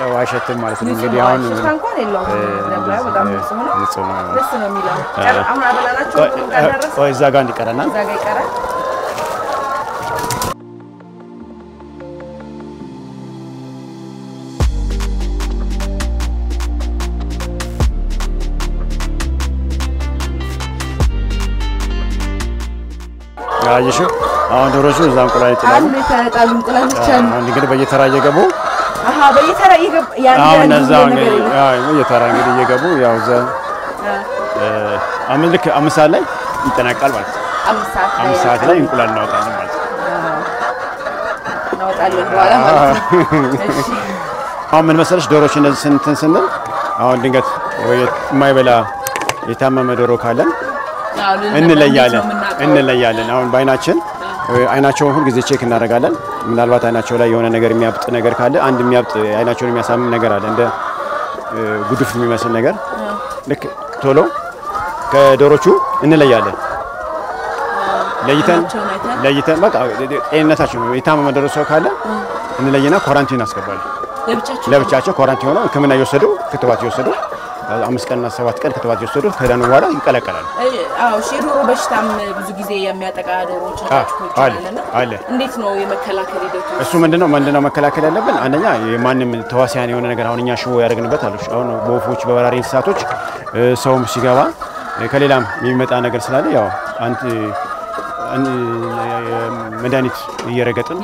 ያው አይሸትም ማለት ነው። እንግዲህ አሁን እንኳን የለውም ለባዩ በጣም ደስ ነው የሚለው አሁን አበላላችሁ ጋር እዛ ጋር እንዲቀረናል እዛ ጋር ይቀራል። ያይሽ አሁን ዶሮቹ እዛ እንቁላል ይጥላሉ። አንድ ተጣሉ እንቁላል ብቻ ነው። አሁን እንግዲህ በየተራ እየገቡ በየተራ እየገቡ ያን በየተራ እንግዲህ እየገቡ ያው እዛ ልክ 5 ሰዓት ላይ ይጠናቃል ማለት ነው። 5 ሰዓት ላይ እንቁላል እናወጣለን ማለት ነው። እናወጣለን በኋላ ማለት ነው። እሺ አሁን ምን መሰለሽ ዶሮች እንደዚህ ስንትን ስንል አሁን ድንገት ወይ የማይበላ የታመመ ዶሮ ካለን እንለያለን። አሁን በአይናችን አይናቸውን ሁሉ ጊዜ ቼክ እናደርጋለን። ምናልባት አይናቸው ላይ የሆነ ነገር የሚያብጥ ነገር ካለ አንድ የሚያብጥ አይናቸውን የሚያሳምም ነገር አለ እንደ ጉድፍ የሚመስል ነገር ልክ ቶሎ ከዶሮቹ እንለያለን። ለይተን በቃ ጤንነታቸው የታመመ ዶሮ ሰው ካለ እንለይና ኳራንቲን አስገባለን። ለብቻቸው ኳራንቲን ሆነው ሕክምና እየወሰዱ ክትባት እየወሰዱ 5 ቀንና 7 ቀን ክትባት እየወሰዱ ከዳኑ በኋላ ይቀላቀላሉ። አዎ ዶሮ በሽታም ብዙ ጊዜ የሚያጠቃ ዶሮዎች አለ። እንዴት ነው የመከላከል ሂደቱ? እሱ ምንድነው መከላከል ያለብን? አንደኛ የማንም ተዋሲያን የሆነ ነገር አሁን እኛ ሽቦ ያደርግንበት አለሽ። አሁን በወፎች በበራሪ እንስሳቶች ሰውም ሲገባ ከሌላም የሚመጣ ነገር ስላለ ያው መድኃኒት እየረገጥን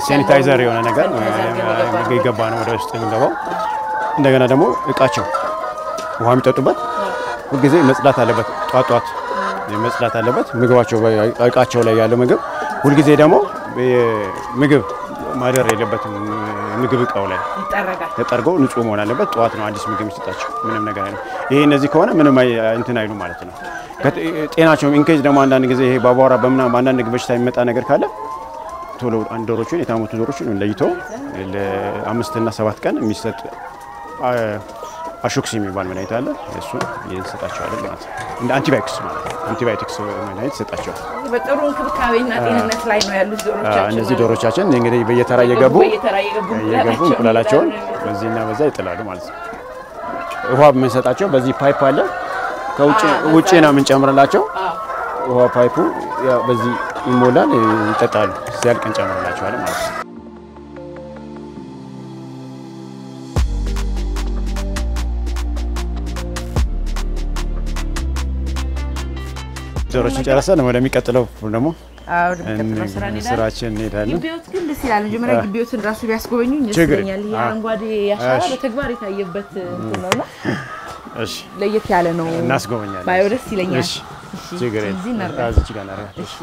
ሴኒታይዘር የሆነ ነገር ይገባ ነው ወደ ውስጥ የሚገባው። እንደገና ደግሞ እቃቸው ውሃ የሚጠጡበት ሁልጊዜ መጽዳት አለበት። ጧት መጽዳት አለበት። ምግባቸው እቃቸው ላይ ያለው ምግብ ሁልጊዜ ደግሞ ምግብ ማደር የለበትም። ምግብ እቃው ላይ ተጠርጎ ንጹህ መሆን አለበት። ጧት ነው አዲስ ምግብ የሚሰጣቸው። ምንም ነገር አይደለም። ይሄ እነዚህ ከሆነ ምንም እንትን አይሉ ማለት ነው። ጤናቸው ኢንኬዝ ደግሞ አንዳንድ ጊዜ ይሄ ባቧራ በምናምን አንዳንድ በሽታ የሚመጣ ነገር ካለ ቶሎ ዶሮቹን የታመሙ ዶሮቹን ለይቶ ለ5 እና 7 ቀን የሚሰጥ አሹክስ የሚባል መድኃኒት አለ። እሱ ይሰጣቸዋል ማለት ነው። እንደ አንቲባዮቲክስ ማለት ነው። አንቲባዮቲክስ መድኃኒት ይሰጣቸዋል። በጥሩ እንክብካቤና ጤንነት ላይ ነው ያሉት ዶሮቻችን። እነዚህ ዶሮቻችን እንግዲህ በየተራ እየገቡ እንቁላላቸውን በዚህና በዛ ይጥላሉ ማለት ነው። ውሃ የምንሰጣቸው በዚህ ፓይፕ አለ። ከውጪ ነው የምንጨምርላቸው። ውሃ ፓይፑ በዚህ ይሞላል፣ ይጠጣሉ። ሲያልቅ እንጨምርላቸዋለን ማለት ነው። ዶሮችን ጨረሰን ወደሚቀጥለው ደግሞ ስራችን እንሄዳለን። ግቢዎት ግን ደስ ይላል። መጀመሪያ ግቢዎትን ራሱ ቢያስጎበኙኝ ደስ ይለኛል። የአረንጓዴ ያሻራ በተግባር የታየበት ነውና እሺ፣ ለየት ያለ ነው። እናስጎበኛለን። ባዮ ደስ ይለኛል። እሺ፣ ችግር የለም። እዚህ ጋር እናደርጋለን። እሺ፣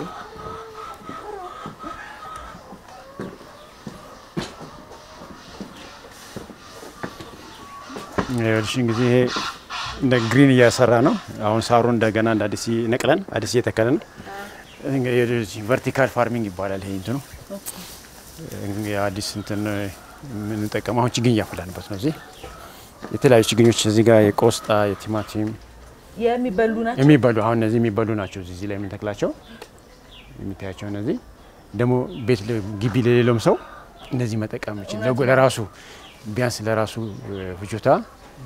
ይኸውልሽ እንግዲህ ይሄ እንደ ግሪን እያሰራ ነው። አሁን ሳሩ እንደገና እንደ አዲስ ነቅለን አዲስ እየተከለ ነው። እንግዲህ ቨርቲካል ፋርሚንግ ይባላል ይሄ እንትኑ እንግዲህ አዲስ እንትን ምን ተጠቀመው ችግኝ ያፈላንበት ነው እዚህ የተለያዩ ችግኞች እዚህ ጋር የቆስጣ የቲማቲም የሚበሉ አሁን እነዚህ የሚበሉ ናቸው እዚህ ላይ ምን ተክላቸው የሚታያቸው እነዚህ ደግሞ ቤት ግቢ ለሌሎም ሰው እነዚህ መጠቀም ይችላል ለራሱ ቢያንስ ለራሱ ፍጆታ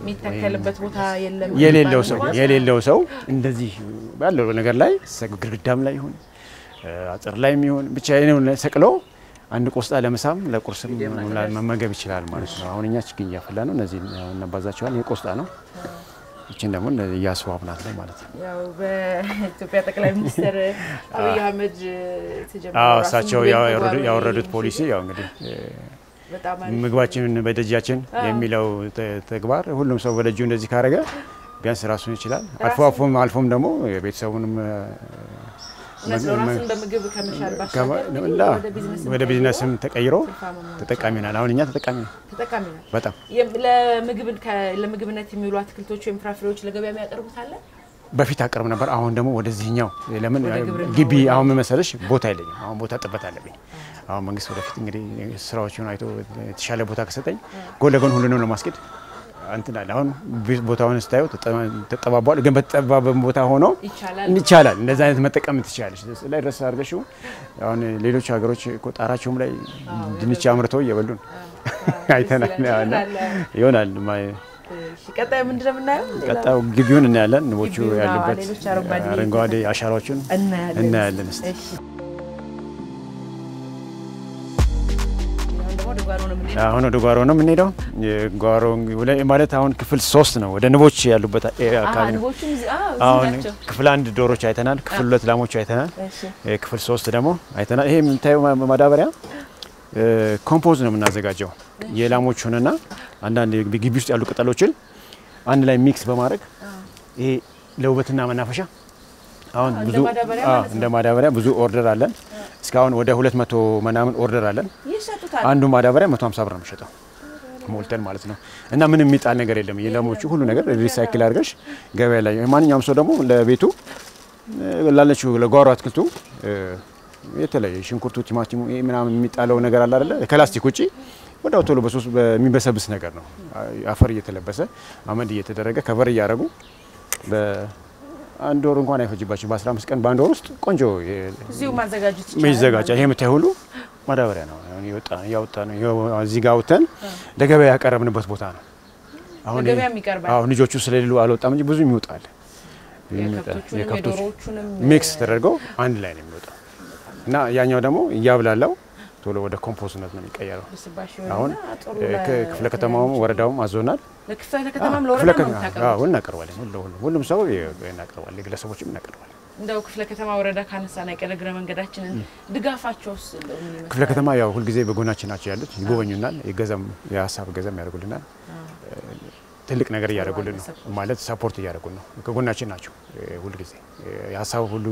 የሚተከልበት ቦታ የሌለው ሰው እንደዚህ ባለው ነገር ላይ ግድግዳም ላይ ይሁን አጥር ላይም ይሁን ብቻ የኔው ሰቅሎ አንድ ቆስጣ ለምሳም ለቁርስም መመገብ ይችላል ማለት ነው አሁን እኛ ችግኝ ያፈላ ነው እነዚህ እናባዛቸዋል የቆስጣ ነው እቺን ደግሞ ያስዋብናት ላይ ማለት ነው ያው በኢትዮጵያ ጠቅላይ ሚኒስትር አብይ አህመድ ተጀመረው እሳቸው ያወረዱት ፖሊሲ ያው እንግዲህ ምግባችንን በደጃችን የሚለው ተግባር ሁሉም ሰው በደጁ እንደዚህ ካረገ ቢያንስ ራሱን ይችላል አልፎም ደግሞ የቤተሰቡንም ራሱን በምግብ ከመሻል ወደ ቢዝነስም ተቀይሮ ተጠቃሚ ነን አሁን እኛ ተጠቃሚ ነን በጣም ለምግብነት የሚውሉ አትክልቶች ወይም ፍራፍሬዎች ለገበያ የሚያቀርቡት አለ በፊት አቀርብ ነበር አሁን ደግሞ ወደዚህኛው ለምን ግቢ አሁን መሰለሽ ቦታ የለኝም አሁን ቦታ ጥበት አለብኝ አሁን መንግስት ወደፊት እንግዲህ ስራዎችን አይቶ የተሻለ ቦታ ከሰጠኝ ጎን ለጎን ሁሉንም ለማስኬድ አንተናል አሁን ቦታውን ስታዩ ተጠባቧል ግን በተጠባበ ቦታ ሆኖ ይቻላል እንደዛ አይነት መጠቀም ትችላለሽ ላይ ድረስ አድርገሽው አሁን ሌሎች ሀገሮች ቆጣራቸውም ላይ ድንች አምርተው እየበሉን አይተናል ይሆናል ቀጣይ ምንድነው የምናየው ቀጣው ግቢውን እናያለን ንቦቹ ያሉበት አረንጓዴ አሻራዎችን እናያለን እስቲ አሁን ወደ ጓሮ ነው የምንሄደው ጓሮ ማለት አሁን ክፍል 3 ነው ወደ ንቦች ያሉበት አካባቢ ነው አሁን ክፍል 1 ዶሮች አይተናል ክፍል 2 ላሞች አይተናል ክፍል 3 ደግሞ አይተናል ይሄ የምታየው ማዳበሪያ ኮምፖዝ ነው የምናዘጋጀው የላሞቹንና አንዳንድ ግቢ ውስጥ ያሉ ቅጠሎችን አንድ ላይ ሚክስ በማድረግ ይሄ ለውበትና መናፈሻ አሁን ብዙ እንደ ማዳበሪያ ብዙ ኦርደር አለን እስካሁን ወደ 200 ምናምን ኦርደር አለን አንዱ ማዳበሪያ 150 ብር ነው የሚሸጠው ሞልተን ማለት ነው እና ምንም የሚጣል ነገር የለም የላሞቹ ሁሉ ነገር ሪሳይክል አድርገሽ ገበያ ላይ ማንኛውም ሰው ደግሞ ለቤቱ ላለችው ለጓሮ አትክልቱ የተለየ ሽንኩርቱ ቲማቲሙ ምናምን የሚጣለው ነገር አለ አይደለ ከላስቲክ ውጪ ወዳው ቶሎ በሶስት በሚበሰብስ ነገር ነው አፈር እየተለበሰ አመድ እየተደረገ ከቨር እያረጉ በአንድ ወር እንኳን አይፈጅባችሁ በ15 ቀን በአንድ ወር ውስጥ ቆንጆ እዚሁ ማዘጋጀት ይችላል ይሄ የምታይ ሁሉ ማዳበሪያ ነው ያወጣ ነው እዚህ ጋር ወተን ለገበያ ያቀረብንበት ቦታ ነው አሁን ለገበያ የሚቀርባል አሁን ልጆቹ ስለሌሉ አልወጣም እንጂ ብዙ ይወጣል የከብቶቹንም ሚክስ ተደርገው አንድ ላይ ነው የሚወጣው እና ያኛው ደግሞ ያብላላው ቶሎ ወደ ኮምፖስትነት ነው የሚቀየረው አሁን ክፍለ ከተማውም ወረዳውም አዞናል ለክፍለ ከተማም ለወረዳውም ታቀርባለህ እናቀርባለን ሁሉም ሰው እናቀርባለን ግለሰቦችም እናቀርባለን እንደው ክፍለ ከተማ ወረዳ ካነሳና የቀረግረ መንገዳችንን ድጋፋቸውስ ክፍለ ከተማ ያው ሁሉ ጊዜ በጎናችን ናቸው ያሉት ይጎበኙናል የገዛም የሀሳብ ገዛም ያደርጉልናል ትልቅ ነገር ያደርጉልን ነው ማለት ሰፖርት ያደርጉን ነው ከጎናችን ናቸው ሁሉ ጊዜ የሀሳብ ሁሉ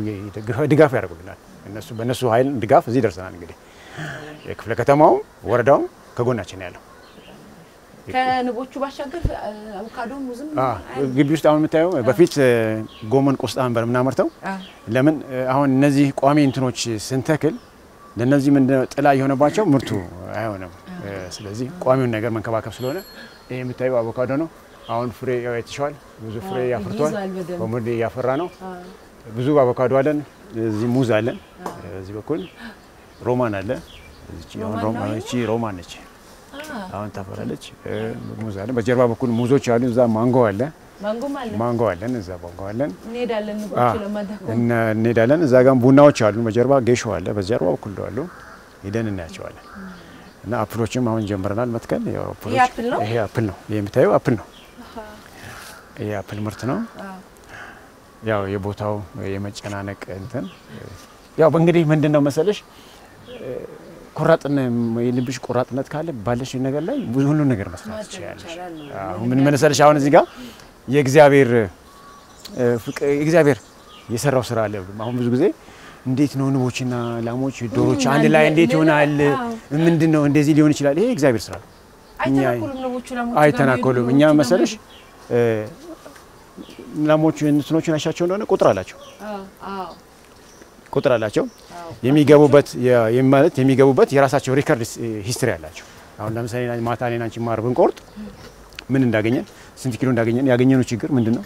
ድጋፍ ያደርጉልናል እነሱ በእነሱ ኃይል ድጋፍ እዚህ ደርሰናል እንግዲህ የክፍለ ከተማው ወረዳው ከጎናችን ያለው ከንቦቹ ባሻገር አቮካዶ ሙዝም ግቢ ውስጥ አሁን የምታየው በፊት ጎመን ቆስጣ ነበር ምናመርተው ለምን አሁን እነዚህ ቋሚ እንትኖች ስንተክል ለነዚህ ምን ጥላ የሆነባቸው ምርቱ አይሆንም ስለዚህ ቋሚውን ነገር መንከባከብ ስለሆነ ይሄ የምታየው አቮካዶ ነው አሁን ፍሬ ያይተሻል ብዙ ፍሬ ያፈርቷል በሙሉ ያፈራ ነው ብዙ አቮካዶ አለን እዚህ ሙዝ አለን እዚህ በኩል ሮማን አለ እዚህ ሮማን ነች አሁን ታፈራለች ሙዝ አለ በጀርባ በኩል ሙዞች አሉ እዛ ማንጎ አለን እዛ ማንጎ አለን እንሄዳለን እዛ ጋር ቡናዎች አሉ በጀርባ ጌሾ አለ በጀርባ በኩል አሉ ሄደን እናያቸዋለን እና አፕሎችም አሁን ጀምረናል መትከል ያው አፕሎች ይሄ አፕል ነው የምታየው አፕል ነው ይሄ አፕል ምርት ነው ያው የቦታው የመጨናነቅ እንትን ያው በእንግዲህ ምንድነው መሰለሽ ቆራጥነት የልብሽ ቆራጥነት ካለ ባለሽ ነገር ላይ ብዙ ሁሉ ነገር መስራት ይችላል አሁን ምን መሰለሽ አሁን እዚህ ጋር የእግዚአብሔር የሰራው ስራ አለ አሁን ብዙ ጊዜ እንዴት ነው ንቦችና ላሞች ዶሮች አንድ ላይ እንዴት ይሆናል ምንድነው እንደዚህ ሊሆን ይችላል ይሄ እግዚአብሔር ስራ አይተናኮሉም እኛ መሰለሽ ላሞቹ እንትኖቹን አሻቸው እንደሆነ ቁጥር አላቸው ቁጥር አላቸው የሚገቡበት ማለት የሚገቡበት የራሳቸው ሪከርድ ሂስትሪ አላቸው አሁን ለምሳሌ ማታ ላይ አንቺ ማር ብንቆርጥ ምን እንዳገኘን ስንት ኪሎ እንዳገኘን ያገኘነው ችግር ምንድነው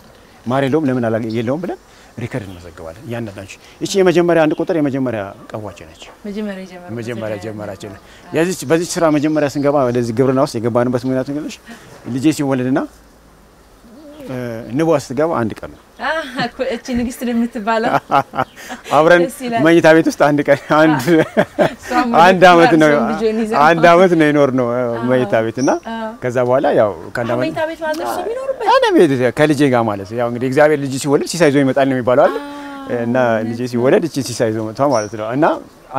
ማር የለውም ለምን የለውም ብለን ሪከርድ እንመዘግባለን ያንዳንዳችሁ እቺ የመጀመሪያ አንድ ቁጥር የመጀመሪያ ቀፏቸው ነች መጀመሪያ ጀመራችን ያዚች በዚህ ስራ መጀመሪያ ስንገባ ወደዚህ ግብርና ውስጥ የገባንበት ምክንያት እንግዲህ ልጄ ሲወለድና ንቧ ስትገባ አንድ ቀን ነው እቺ ንግስት ለምትባለው አብረን መኝታ ቤት ውስጥ አንድ ቀን አንድ አመት ነው ይኖር ነው መኝታ ቤትና ከዛ በኋላ ያው ካንዳማ መኝታ ቤት ማለት ነው የሚኖርበት አንድ ቤት ከልጄ ጋር ማለት ያው እንግዲህ እግዚአብሔር ልጅ ሲወለድ ሲሳይዞ ይመጣል ነው የሚባለው አይደል እና ልጄ ሲወለድ እቺ ሲሳይዞ መጣ ማለት ነው እና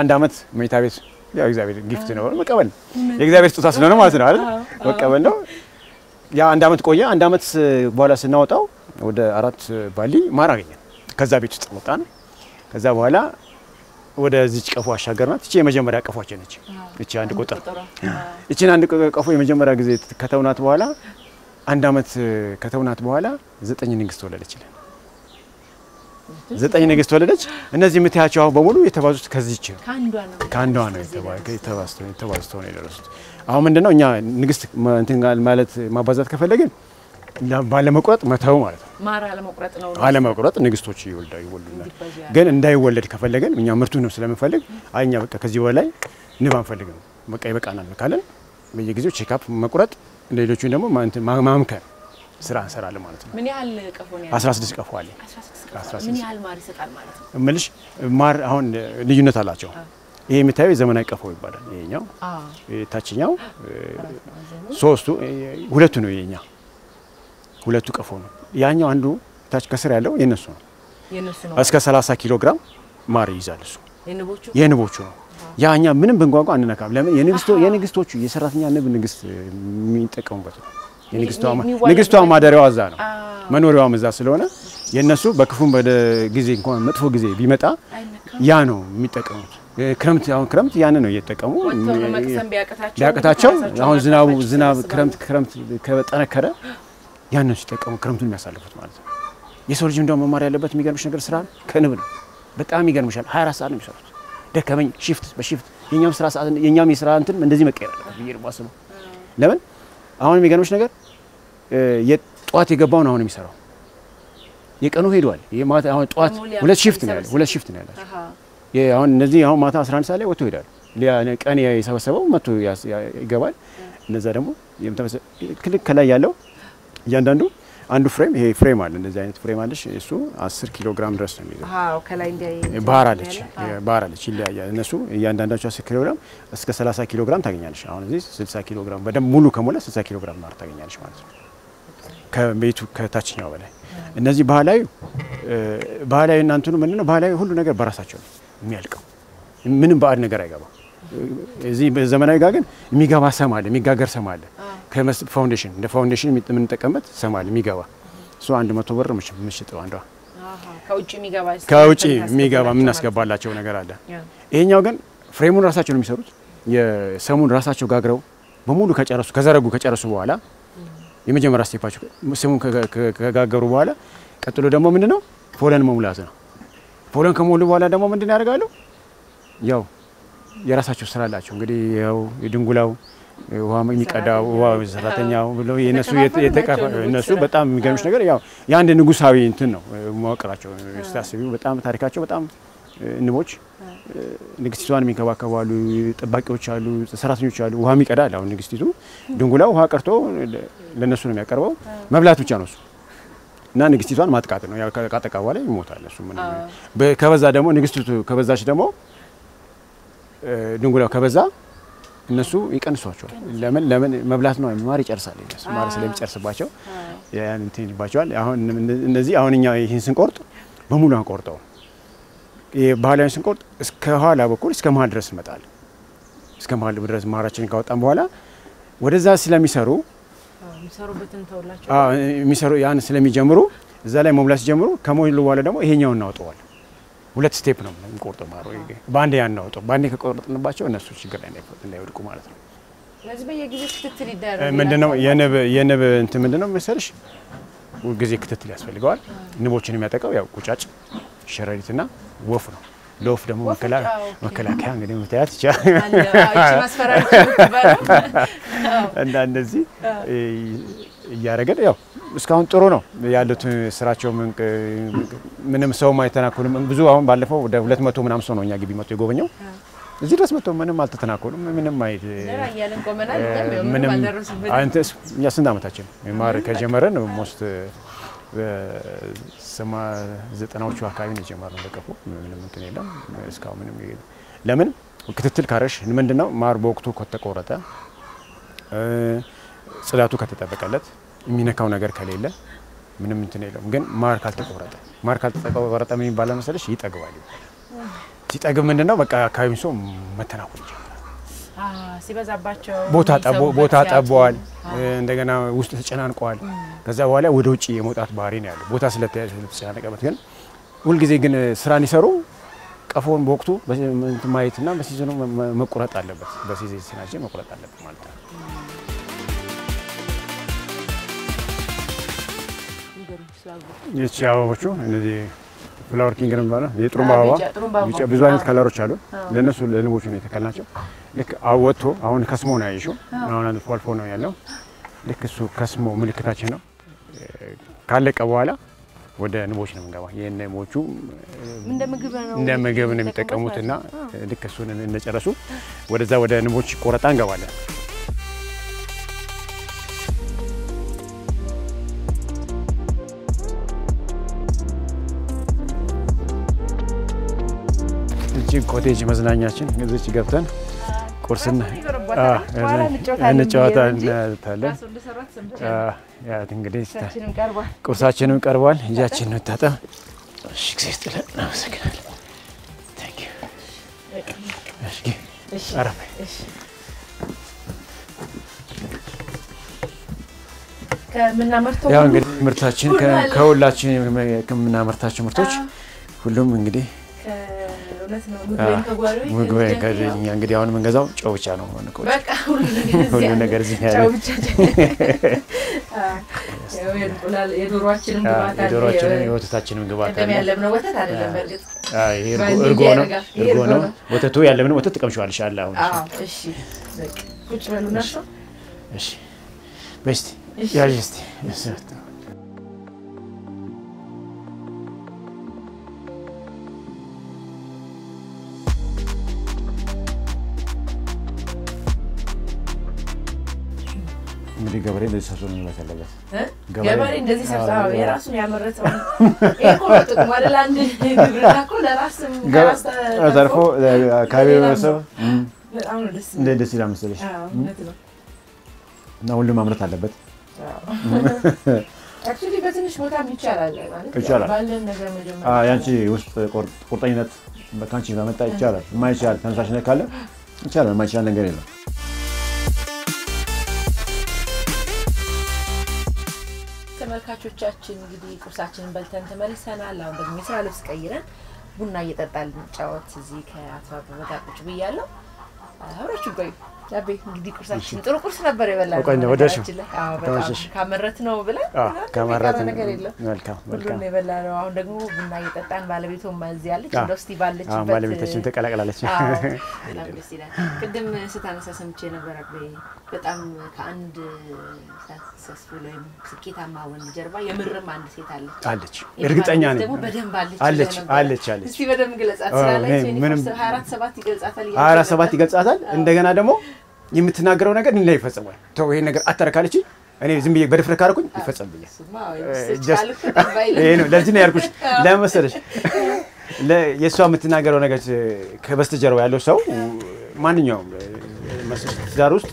አንድ አመት መኝታ ቤት ያው እግዚአብሔር ጊፍት ነው መቀበል የእግዚአብሔር ስጦታ ስለሆነ ማለት ነው አይደል መቀበል ነው ያ አንድ አመት ቆየ አንድ አመት በኋላ ስናወጣው ወደ 4 ባሊ ማር አገኘን ከዛ ቤት ውስጥ ወጣን ከዛ በኋላ ወደ እዚህ ቀፎ አሻገርናት እቺ የመጀመሪያ ቀፎአችን ነች እቺ አንድ ቁጥር እቺን አንድ ቀፎ የመጀመሪያ ጊዜ ከተውናት በኋላ አንድ አመት ከተውናት በኋላ 9 ንግስት ወለደችልን 9 ንግስት ወለደች እነዚህ የምታያቸው አሁን በሙሉ የተባዙት ከዚህች ካንዷ ነው የተባዙት ነው የደረሱት አሁን ምንድነው እኛ ንግስት እንትን ማለት ማባዛት ከፈለግን ባለመቁረጥ መተው ማለት ነው ማር አለመቁረጥ ነው አለመቁረጥ ንግስቶች ይወልዱናል ግን እንዳይወለድ ከፈለግን እኛ ምርቱን ነው ስለምንፈልግ አይኛ በቃ ከዚህ በላይ ንብ አንፈልግም በቃ ይበቃናል ካለን በየጊዜው ቼክ አፕ መቁረጥ ሌሎቹን ደግሞ ማምከን ስራ እንሰራለን ማለት ነው ምን ያህል ቀፎ ነው 16 ቀፎ አለ 16 ምን ያህል ማር ይሰጣል ማለት ነው እምልሽ ማር አሁን ልዩነት አላቸው ይሄ የምታየው ዘመናዊ ቀፎ ይባላል ይሄኛው ታችኛው ሶስቱ ሁለቱ ነው ይሄኛው ሁለቱ ቀፎ ነው ያኛው አንዱ ታች ከስር ያለው የነሱ ነው እስከ 30 ኪሎ ግራም ማር ይይዛል እሱ የንቦቹ ነው ያኛ ምንም በንጓጓ አንነካም ለምን የንግስቶቹ የሰራተኛ ንብ ንግስት የሚጠቀሙበት ነው ንግስቷ ማደሪያዋ እዛ ነው መኖሪያዋ እዛ ስለሆነ የነሱ በክፉም በጊዜ እንኳን መጥፎ ጊዜ ቢመጣ ያ ነው የሚጠቀሙት ክረምት ያን ነው እየተጠቀሙ ቢያቀታቸው አሁን ዝናብ ክረምት ከጠነከረ ያን ነው ሲጠቀሙ ክረምቱን የሚያሳልፉት ማለት ነው የሰው ልጅ እንደው መማር ያለበት የሚገርምሽ ነገር ስራ ከንብ ነው በጣም ይገርምሻል 24 ሰዓት ነው የሚሰሩት ደከመኝ ሺፍት በሺፍት የኛም ስራ ሰዓት የኛም የስራ እንትን እንደዚህ መቀየር አለበት ብዬ ማስበው ለምን አሁን የሚገርምሽ ነገር የጧት የገባው ነው አሁን የሚሰራው የቀኑ ሄዷል የማታ አሁን ጧት ሁለት ሺፍት ነው ያለው አሁን እነዚህ አሁን ማታ 11 ሰዓት ላይ ወጥቶ ይሄዳል ቀን የሰበሰበው መጥቶ ይገባል እነዛ ደግሞ ክልክ ከላይ ያለው እያንዳንዱ አንዱ ፍሬም ይሄ ፍሬም አለ እንደዚህ አይነት ፍሬም አለሽ እሱ 10 ኪሎ ግራም ድረስ ነው የሚይዘው ከላይ እንደ ባህር አለች ይለያያል እነሱ እያንዳንዳቸው 10 ኪሎ ግራም እስከ 30 ኪሎ ግራም ታገኛለሽ አሁን እዚህ 60 ኪሎ ግራም በደንብ ሙሉ ከሞላ 60 ኪሎ ግራም ማር ታገኛለሽ ማለት ነው ከቤቱ ከታችኛው በላይ እነዚህ ባህላዊ እናንተኑ ምንድነው ባህላዊ ሁሉ ነገር በራሳቸው ነው የሚያልቀው ምንም ባዕድ ነገር አይገባም እዚህ በዘመናዊ ጋር ግን የሚገባ ሰም አለ የሚጋገር ሰም አለ ከፋውንዴሽን እንደ ፋውንዴሽን የምንጠቀምበት ሰም አለ የሚገባ እሱ 100 ብር ምሽጠው አንዷ ከውጪ የሚገባ የምናስገባላቸው ነገር አለ ይሄኛው ግን ፍሬሙን ራሳቸው ነው የሚሰሩት የሰሙን ራሳቸው ጋግረው በሙሉ ከጨረሱ በኋላ የመጀመሪያ ስቴፓቸው ሰሙን ከጋገሩ በኋላ ቀጥሎ ደግሞ ምንድነው ፖለን መሙላት ነው ፖለን ከሞሉ በኋላ ደግሞ ምንድነው ያደርጋሉ ያው የራሳቸው ስራ አላቸው እንግዲህ ያው የድንጉላው ውሃ የሚቀዳው ውሃ ሰራተኛው ብለው እነሱ በጣም የሚገርምሽ ነገር ያው የአንድ ንጉሳዊ እንትን ነው መዋቅራቸው ስታስቢው በጣም ታሪካቸው በጣም ንቦች ንግስቲቷን የሚንከባከቡ አሉ ጠባቂዎች አሉ ሰራተኞች አሉ ውሃ የሚቀዳል አሁን ንግስቲቱ ድንጉላው ውሃ ቀርቶ ለነሱ ነው የሚያቀርበው መብላት ብቻ ነው እሱ እና ንግስቲቷን ማጥቃት ነው ያው ካጠቃ በኋላ ይሞታል እሱ ምን ከበዛ ደግሞ ንግስቲቱ ከበዛች ደግሞ ድንጉላው ከበዛ እነሱ ይቀንሷቸዋል ለምን መብላት ነው ማር ይጨርሳል እነሱ ማር ስለሚጨርስባቸው ያን እንትን ይባቸዋል አሁን እነዚህ አሁን እኛ ይሄን ስንቆርጥ በሙሉ አንቆርጠው የባህላዊ ስንቆርጥ እስከ ኋላ በኩል እስከ መሀል ድረስ እንመጣለን እስከ መሀል ድረስ ማራችንን ካወጣን በኋላ ወደዛ ስለሚሰሩ የሚሰሩ ያን ስለሚጀምሩ እዛ ላይ መብላት ሲጀምሩ ከሞሉ በኋላ ደግሞ ይሄኛውን እናወጣዋለን ሁለት ስቴፕ ነው እንቆርጠው ማሩ ባንዴ ያናወጣው ባንዴ ከቆረጥንባቸው እነሱ ችግር ላይ እንዳይወድቁ ማለት ነው ስለዚህ በየጊዜው ክትትል ይደረጋል ምንድነው የንብ እንትን ምንድነው መሰልሽ ሁሉ ጊዜ ክትትል ያስፈልገዋል ንቦችን የሚያጠቃው ያው ቁጫጭ ሸረሪትና ወፍ ነው ለወፍ ደግሞ መከላከያ እንግዲህ መታየት ይችላል እቺ ማስፈራሪያ ትባለው እና እንደዚህ እያረገን ያው እስካሁን ጥሩ ነው ያሉት ስራቸው ምንም ሰው ማይተናኮሉም ብዙ አሁን ባለፈው ወደ 200 ምናምን ሰው ነው እኛ ግቢ መጥቶ የጎበኘው እዚህ ድረስ መጥቶ ምንም አልተተናኮሉም ምንም አይት ያለን ቆመናል ምንም አንተስ እኛ ስንት ዓመታችን ማር ከጀመረን ሞስት በሰማ 90ዎቹ አካባቢ ነው የጀመረው ለቀፉ ምንም እንትን የለም እስካሁን ምንም ለምን ክትትል ካረሽ ምንድነው ማር በወቅቱ ከተቆረጠ ጽዳቱ ከተጠበቀለት የሚነካው ነገር ከሌለ ምንም እንትን የለም ግን ማር ካልተቆረጠ ምን ይባላል መሰለሽ ይጠግባል ሲጠግብ ምንድነው በቃ አካባቢው ሰው መተናኮል ይጀምራል ሲበዛባቸው ቦታ ጠቧል እንደገና ውስጥ ተጨናንቋል ከዛ በኋላ ወደ ውጪ የመውጣት ባህሪ ነው ያለው ቦታ ስለተጨናነቀበት ግን ሁሉ ጊዜ ግን ስራን ይሰሩ ቀፎን በወቅቱ ማየትና በሲዝኑ መቆረጥ አለበት በሲዝናችን መቆረጥ አለበት ማለት ነው የቻውቹ እነዚህ ፍላወር ኪንግ ነው ማለት የጥሩምባ አበባ ብዙ አይነት ከለሮች አሉ ለነሱ ለንቦቹ ነው የተከልናቸው ልክ አወጥቶ አሁን ከስሞ ነው ያይሽው አሁን አልፎ ነው ያለው ልክ እሱ ከስሞ ምልክታችን ካለቀ በኋላ ወደ ንቦች ነው የምንገባው የንቦቹ እንደ ምግብ ነው የሚጠቀሙትና ልክ እሱን እንደጨረሱ ወደዛ ወደ ንቦች ቆረጣ እንገባለን እዚህ ኮቴጅ መዝናኛችን እዚህ ገብተን ቁርስና እንጨዋታለን ያ እንግዲህ ቁርሳችንም ቀርቧል እጃችንን እንታጠብ እሺ እግዚአብሔር ይስጥልን እናመሰግናለን ታንክ ዩ እሺ አረፈ ከምናመርተው ያው እንግዲህ ምርታችን ከሁላችን ከምናመርታቸው ምርቶች ሁሉም እንግዲህ ምግብ ከኛ እንግዲህ አሁን መንገዛው ጨው ብቻ ነው በቃ ሁሉ ነገር እዚህ ያለ ጨው ብቻ የዶሮአችንን ግብአት አለ የዶሮአችንን የወተታችንን ግብአት አለ ያለምነው ወተት አይደለም በርግጥ እርጎ ነው ወተቱ ያለምነው ወተት ተቀምሻለሽ አለ አሁን እሺ በቃ ቁጭ በሉና እሺ በስቲ ያጅስቲ እንግዲህ ገበሬ እንደዚህ ሰብስቦ ነው የሚያለበት ገበሬ እንደዚህ ሰብስቦ የራሱን ያመረተው እኮ ጥቅም አይደል አንድ ግብርና እኮ ለራስም ተርፎ አካባቢው ሰው በጣም ደስ ይላል መሰለሽ እና ሁሉም ማምረት አለበት አክቹሊ በትንሽ ቦታም ይቻላል ማለት ባለን ነገር መጀመሪያ ያንቺ ውስጥ ቁርጠኝነት በካንቺ በመጣ ይቻላል የማይቻል ተነሳሽነት ካለ ይቻላል የማይቻል ነገር የለም ተመልካቾቻችን እንግዲህ ቁርሳችንን በልተን ተመልሰናል አሁን ደግሞ የስራ ልብስ ቀይረን ቡና እየጠጣን ጫወት እዚህ ከአቶ አበበ ጋር ቁጭ ብያለሁ አብራችሁ ቆዩ ያቤ እንግዲህ ቁርሳችን ጥሩ ቁርስ ነበር የበላነው ቆንጆ ወደሽ አዎ በጣም ካመረት ነው ብለን ካመረት ነገር የለም መልካም ሁሉም የበላነው አሁን ደግሞ ቡና እየጠጣን ባለቤቱም እዚህ ያለች እንደውስቲ ባለችበት ባለቤታችን ተቀላቀላለች በጣም ደስ ይላል ቅድም ስታነሳ ሰምቼ ነበር አቤ በጣም ከአንድ ሰክሰስፉል ወይም ስኬታማ ወንድ ጀርባ የምርም አንድ ሴት አለች እርግጠኛ ነኝ ደግሞ በደንብ አለች እስቲ በደንብ ግለጻት ስላለች ምንም 24/7 ይገልጻታል 24/7 ይገልጻታል እንደገና ደግሞ የምትናገረው ነገር እንዴ ይፈጸማል ተው ይሄ ነገር አተረካለች እኔ ዝም ብዬ በድፍረት ካርኩኝ ይፈጸምብኛል ይሄ ነው ለዚህ ነው ያልኩሽ ለመሰለሽ የሷ የምትናገረው ነገር ከበስተጀርባ ያለው ሰው ማንኛውም መስጠት ውስጥ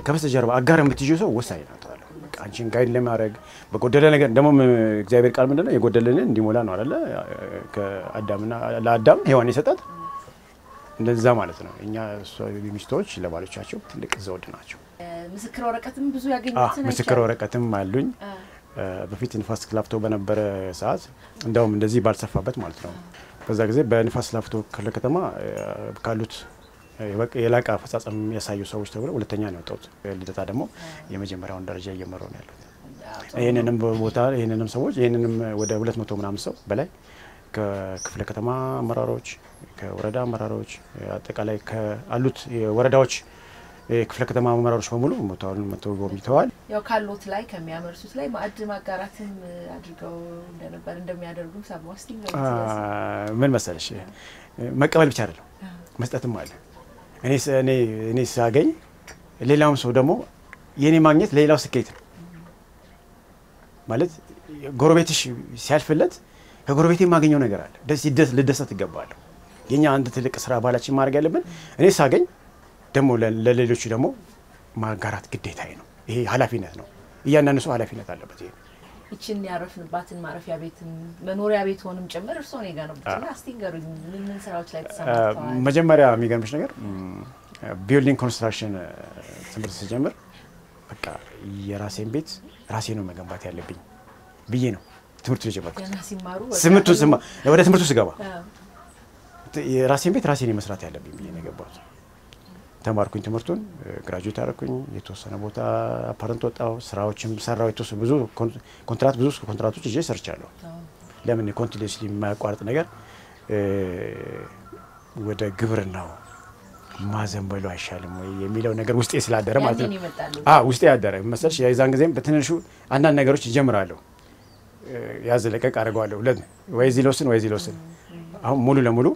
ከበስተጀርባ አጋር የምትይው ሰው ወሳኝ ነው ታዲያ አንቺን ጋይድ ለማድረግ በጎደለ ነገር ደግሞ እግዚአብሔር ቃል ምንድነው የጎደለንን እንዲሞላ ነው አይደለ ከአዳምና ለአዳም ሔዋን የሰጣት እንደዛ ማለት ነው እኛ ሚስቶች ለባሎቻቸው ትልቅ ዘውድ ናቸው ምስክር ወረቀትም ብዙ ያገኙት ነው ምስክር ወረቀትም አሉኝ በፊት ንፋስ ክላፍቶ በነበረ ሰዓት እንደውም እንደዚህ ባልሰፋበት ማለት ነው በዛ ጊዜ በንፋስ ክላፍቶ ከተማ ካሉት የላቃ አፈጻጸም ያሳዩ ሰዎች ተብሎ ሁለተኛ ነው የወጣሁት ልደታ ደግሞ የመጀመሪያውን ደረጃ እየመረው ነው ያሉት ይሄንንም ቦታ ይሄንንም ሰዎች ይሄንንም ወደ 200 ምናምን ሰው በላይ ከክፍለ ከተማ አመራሮች ከወረዳ አመራሮች አጠቃላይ ከአሉት የወረዳዎች ክፍለ ከተማ አመራሮች በሙሉ መተው ጎብኝተዋል። ያው ካሉት ላይ ከሚያመርሱት ላይ ማዕድ ማጋራትም አድርገው እንደነበር እንደሚያደርጉም ሰማሁ። እስቲ ምን መሰለሽ መቀበል ብቻ አይደለም መስጠትም አለ። እኔ ሳገኝ ሌላውም ሰው ደግሞ የኔ ማግኘት ሌላው ስኬት ነው ማለት ጎረቤትሽ ሲያልፍለት ከጎረቤቴ ማገኘው ነገር አለ ልደሰት ይገባል። የኛ አንድ ትልቅ ስራ ባላችን ማድረግ ያለብን እኔ ሳገኝ ደግሞ ለሌሎቹ ደግሞ ማጋራት ግዴታዬ ነው። ይሄ ኃላፊነት ነው። እያንዳንዱ ሰው ኃላፊነት አለበት። ይሄ እቺን ያረፍንባትን ማረፊያ ቤትን መኖሪያ ቤት ሆንም ጭምር እርሶ ነው የጋነቡትና አስቲንገሩኝ ምን ስራዎች ላይ ተሰማርተዋል? መጀመሪያ የሚገርምሽ ነገር ቢልዲንግ ኮንስትራክሽን ትምህርት ሲጀምር በቃ የራሴን ቤት ራሴ ነው መገንባት ያለብኝ ብዬ ነው ትምህርቱ የጀመርኩት። ወደ ትምህርቱ ስገባ የራሴን ቤት ራሴ ነው መስራት ያለብኝ ብዬ ነው የገባሁት። ተማርኩኝ ትምህርቱን ግራጁዌት አደረኩኝ። የተወሰነ ቦታ አፓረንት ወጣው ስራዎችም ሰራው። የተወሰነ ብዙ ኮንትራቶች ይዤ ሰርቻለሁ። ለምን ኮንቲኒዩስሊ የማያቋርጥ ነገር ወደ ግብርናው ማዘንበሉ አይሻልም ወይ የሚለው ነገር ውስጤ ስላደረ ማለት ነው። ውስጤ ያደረ መሰልሽ የዛን ጊዜም በትንሹ አንዳንድ ነገሮች ይጀምራለሁ። ያዘለቀቅ አድርገዋለሁ። ወይ እዚህ ልወስን አሁን ሙሉ ለሙሉ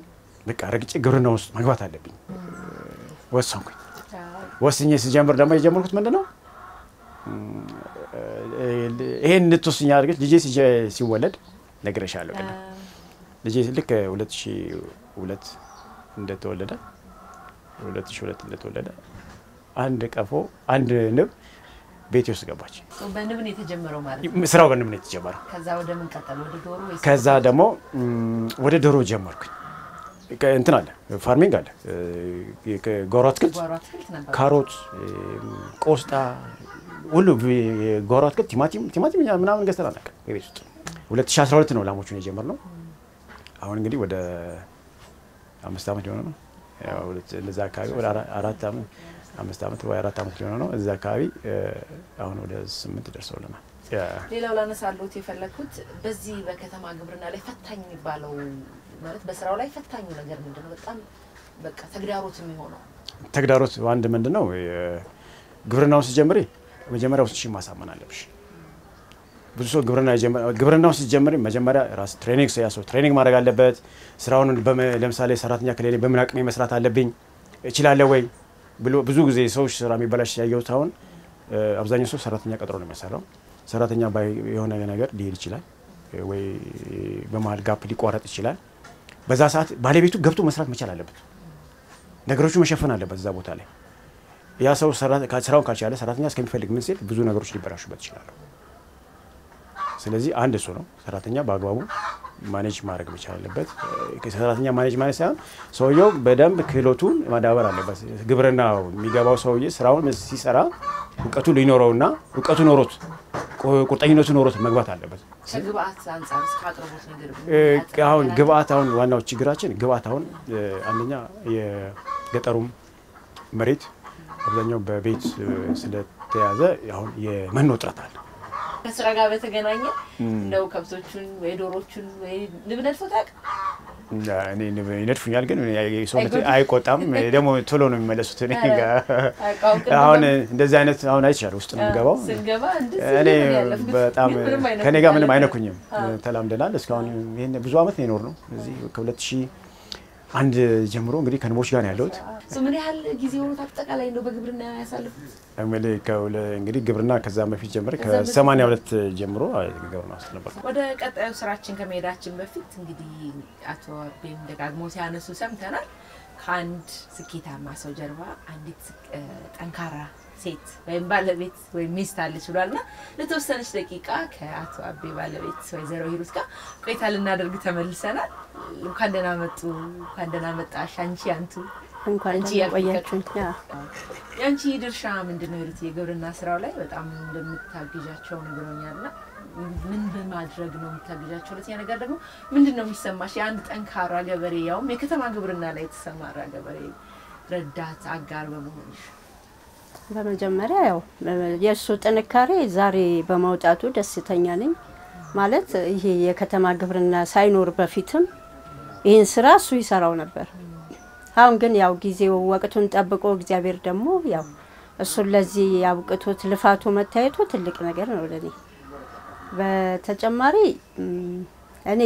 በቃ ረግጬ ግብርና ውስጥ መግባት አለብኝ ወሰንኩኝ። ወስኜ ሲጀምር ደግሞ የጀመርኩት ምንድነው ይሄን እንድትወስኝ አድርገሽ ልጄ ሲወለድ ነግሬሻለሁ። ልጄ ልክ 2002 እንደተወለደ አንድ ቀፎ አንድ ንብ ቤት ውስጥ ገባች። በንብ ነው የተጀመረው ማለት ነው። ስራው በንብ ነው የተጀመረው። ከዛ ወደ ምን ቀጠለ? ወደ ዶሮ ወይስ? ከዛ ደግሞ ወደ ዶሮ ጀመርኩኝ። እንትን አለ ፋርሚንግ አለ ጓሮ አትክልት ካሮት ቆስጣ ሁሉ ጓሮ አትክልት ቲማቲም ምናምን ገዝተን አናውቅም ቤት ውስጥ 2012 ነው ላሞቹን የጀመርነው። አሁን እንግዲህ ወደ 5 አመት ሊሆነ ነው። ያው ለዛ አካባቢ ወደ 4 አመት 5 አመት ወይ 4 አመት ሊሆነ ነው። እዛ አካባቢ አሁን ወደ 8 ደርሰውልናል። ሌላው ላነሳለሁት የፈለኩት በዚህ በከተማ ግብርና ላይ ፈታኝ የሚባለው ማለት በስራው ላይ ፈታኙ ነገር ምንድነው? በጣም በቃ ተግዳሮት የሚሆነው ተግዳሮት አንድ ምንድነው? ግብርናው ሲጀምሪ መጀመሪያ ውስጥሽን ማሳመን አለብሽ። ብዙ ሰው ግብርናው ሲጀምሪ መጀመሪያ ራስ ትሬኒንግ ማድረግ አለበት። ስራውን ለምሳሌ ሰራተኛ ከሌለ በምን አቅሜ መስራት አለብኝ እችላለሁ ወይ ብሎ ብዙ ጊዜ ሰዎች ስራ የሚበላሽ ያየሁት አሁን አብዛኛው ሰው ሰራተኛ ቀጥሮ ነው የሚሰራው። ሰራተኛ የሆነ ነገር ሊሄድ ይችላል ወይ በመሃል ጋፕ ሊቋረጥ ይችላል። በዛ ሰዓት ባለቤቱ ገብቶ መስራት መቻል አለበት። ነገሮቹ መሸፈን አለበት እዛ ቦታ ላይ። ያ ሰው ስራውን ካልቻለ ሰራተኛ እስከሚፈልግ ምን ሲል ብዙ ነገሮች ሊበላሹበት ይችላሉ። ስለዚህ አንድ እሱ ነው። ሰራተኛ በአግባቡ ማኔጅ ማድረግ መቻል አለበት። ሰራተኛ ማኔጅ ማለት ሳይሆን ሰውየው በደንብ ክህሎቱን ማዳበር አለበት። ግብርናው የሚገባው ሰውዬ ስራውን ሲሰራ እውቀቱ ሊኖረውና እውቀቱ ኖሮት ቁርጠኝነቱ ኖሮት መግባት አለበት። ከግብአት አንፃር እስካቀርቦት ነገር አሁን ግብአት አሁን ዋናው ችግራችን ግብአት አሁን አንደኛ የገጠሩም መሬት አብዛኛው በቤት ስለተያዘ አሁን የመኖ እጥረት አለ። ከስራ ጋር በተገናኘ ነው ከብቶቹን ወይ ዶሮቹን ወይ ንብ ነድፎት ታውቅ? እኔ ንብ ይነድፉኛል ግን ሰውነቴ አይቆጣም። ደግሞ ቶሎ ነው የሚመለሱት። እኔ ጋር አሁን እንደዚህ አይነት አሁን አይቻለሁ ውስጥ ነው የምገባው። እኔ በጣም ከኔ ጋር ምንም አይነኩኝም። ተላምደናል። እስካሁን ይሄን ብዙ አመት ነው የኖርነው እዚህ ከ2001 ጀምሮ እንግዲህ ከንቦች ጋር ነው ያለሁት። ምን ያህል ጊዜ ሆኖት አጠቃላይ ነው በግብርና ያሳለፉት? እንግዲህ ግብርና ከዛ በፊት ጀምሮ ከ82 ጀምሮ ግብርና ውስጥ ነበር። ወደ ቀጣዩ ስራችን ከመሄዳችን በፊት እንግዲህ አቶ አቤም ደጋግሞ ሲያነሱ ሰምተናል። ከአንድ ስኬታማ ሰው ጀርባ አንዲት ጠንካራ ሴት ወይም ባለቤት ወይም ሚስት አለች ብሏልና ለተወሰነች ደቂቃ ከአቶ አቤ ባለቤት ወይዘሮ ሂሩት ጋር ቆይታ ልናደርግ ተመልሰናል። እንኳን ደህና መጡ። እንኳን ደህና መጣሽ አንቺ አንቱ እንኳን ያቆያችሁ። ያንቺ ድርሻ ምንድነው? ሂሩት የግብርና ስራው ላይ በጣም እንደምታግዣቸው ነግሮኛልና ምን በማድረግ ነው የምታግዣቸው? ለዚህ ነገር ደግሞ ምንድነው የሚሰማሽ? የአንድ ጠንካራ ገበሬ ያውም የከተማ ግብርና ላይ የተሰማራ ገበሬ ረዳት አጋር በመሆንሽ። በመጀመሪያ ያው የሱ ጥንካሬ ዛሬ በመውጣቱ ደስተኛ ነኝ። ማለት ይሄ የከተማ ግብርና ሳይኖር በፊትም ይሄን ስራ እሱ ይሰራው ነበር። አሁን ግን ያው ጊዜው ወቅቱን ጠብቆ እግዚአብሔር ደግሞ ያው እሱን ለዚህ ያብቅቶት ልፋቱ መታየቱ ትልቅ ነገር ነው ለኔ። በተጨማሪ እኔ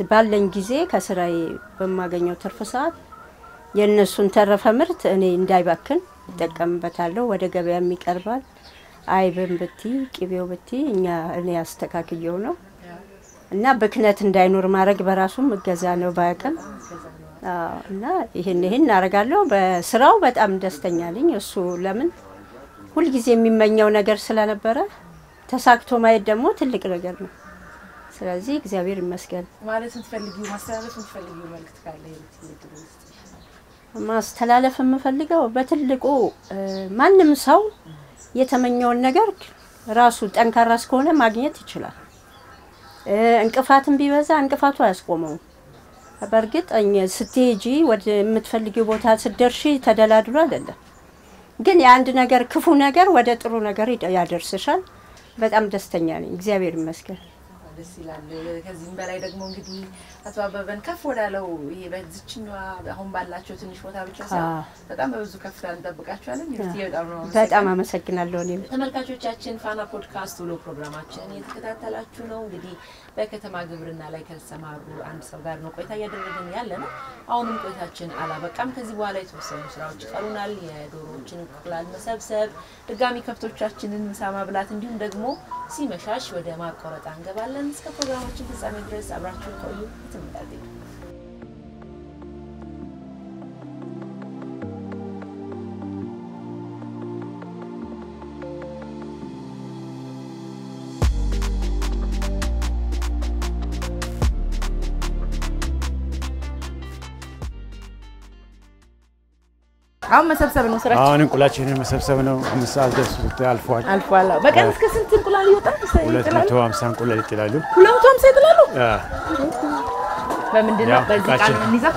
ባለኝ ጊዜ ከስራዬ በማገኘው ትርፍ ሰዓት የነሱን ተረፈ ምርት እኔ እንዳይባክን ተጠቀምበታለሁ። ወደ ገበያ የሚቀርባል አይብም ብቲ ቅቤው ብቲ እኔ አስተካክየው ነው እና በክነት እንዳይኖር ማድረግ በራሱም እገዛ ነው ባያቀም እና ይሄን አረጋለሁ። በስራው በጣም ደስተኛ ነኝ። እሱ ለምን ሁሉ ጊዜ የሚመኘው ነገር ስለነበረ ተሳክቶ ማየት ደግሞ ትልቅ ነገር ነው። ስለዚህ እግዚአብሔር ይመስገን። ማለት እንትፈልጊው ማስተላለፍ እንትፈልጊው መልክት ካለ ማስተላለፍ የምፈልገው በትልቁ ማንም ሰው የተመኘውን ነገር ራሱ ጠንካራ እስከሆነ ማግኘት ይችላል። እንቅፋትም ቢበዛ እንቅፋቱ አያስቆመው። በርግጥ ስትሄጂ ወደ የምትፈልጊው ቦታ ስትደርሺ ተደላድሎ አይደለም፣ ግን የአንድ ነገር ክፉ ነገር ወደ ጥሩ ነገር ያደርስሻል። በጣም ደስተኛ ነኝ እግዚአብሔር ይመስገን። ደስ ይላል። ከዚህም በላይ ደግሞ እንግዲህ አቶ አበበን ከፍ ወዳለው ይሄ በዚህኛው አሁን ባላቸው ትንሽ ቦታ ብቻ ሳይሆን በጣም በብዙ ከፍታ እንጠብቃቸዋለን። በጣም አመሰግናለሁ። እኔም ተመልካቾቻችን ፋና ፖድካስት ውሎ ፕሮግራማችንን እየተከታተላችሁ ነው። እንግዲህ በከተማ ግብርና ላይ ከተሰማሩ አንድ ሰው ጋር ነው ቆይታ እያደረግን ያለነው። አሁንም ቆይታችን አላበቃም። ከዚህ በኋላ የተወሰኑ ስራዎች ይቀሩናል። የዶሮዎችን እንቁላል መሰብሰብ፣ ድጋሚ ከብቶቻችንን ምሳ ማብላት እንዲሁም ደግሞ ሲመሻሽ ወደ ማቆረጣ እንገባለን። እስከ ፕሮግራማችን ፍጻሜ ድረስ አብራችሁን ቆዩ። ተመጣጣኝ አሁን መሰብሰብ ነው ስራችን። አሁን እንቁላችንን መሰብሰብ ነው። 5 ሰዓት ደርሶ አልፏል። በቀን እስከ ስንት እንቁላል ይወጣል? 250 እንቁላል ይጥላሉ። 250 ይጥላሉ? በምንድነው በዚህ ቃል እንይዛ?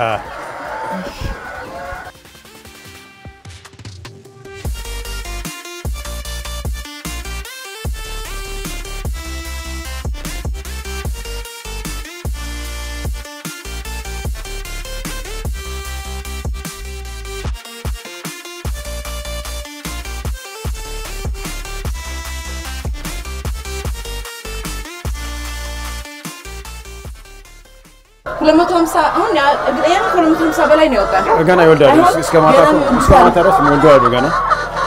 ለመቶምሳ አሁን ያን 250 በላይ ነው ያወጣው። ገና ይወልዳሉ። እስከ ማታ ድረስ ይወልዳሉ። ገና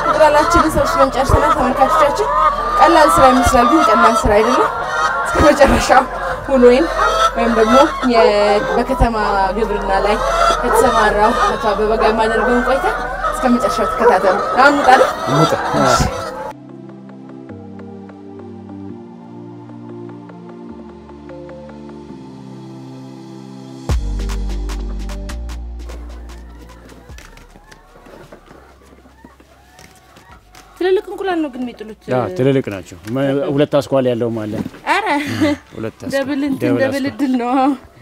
እንቁላላችንን ሰብስበን ጨርሰናል። ተመልካቾቻችን ቀላል ስራ ይመስላል፣ ግን ቀላል ስራ አይደለም። እስከ መጨረሻው ውሎዬን ወይም ደግሞ በከተማ ግብርና ላይ ከተሰማራው አቶ አበበ ጋር ማደርገውን ቆይታ እስከ መጨረሻው ተከታተሉ። አሁን እንውጣ። ትልልቅ እንቁላል ነው ግን የሚጥሉት? ትልልቅ ናቸው። ሁለት አስኳል ያለው ማለት አረ ሁለት ደብል ድል ነው።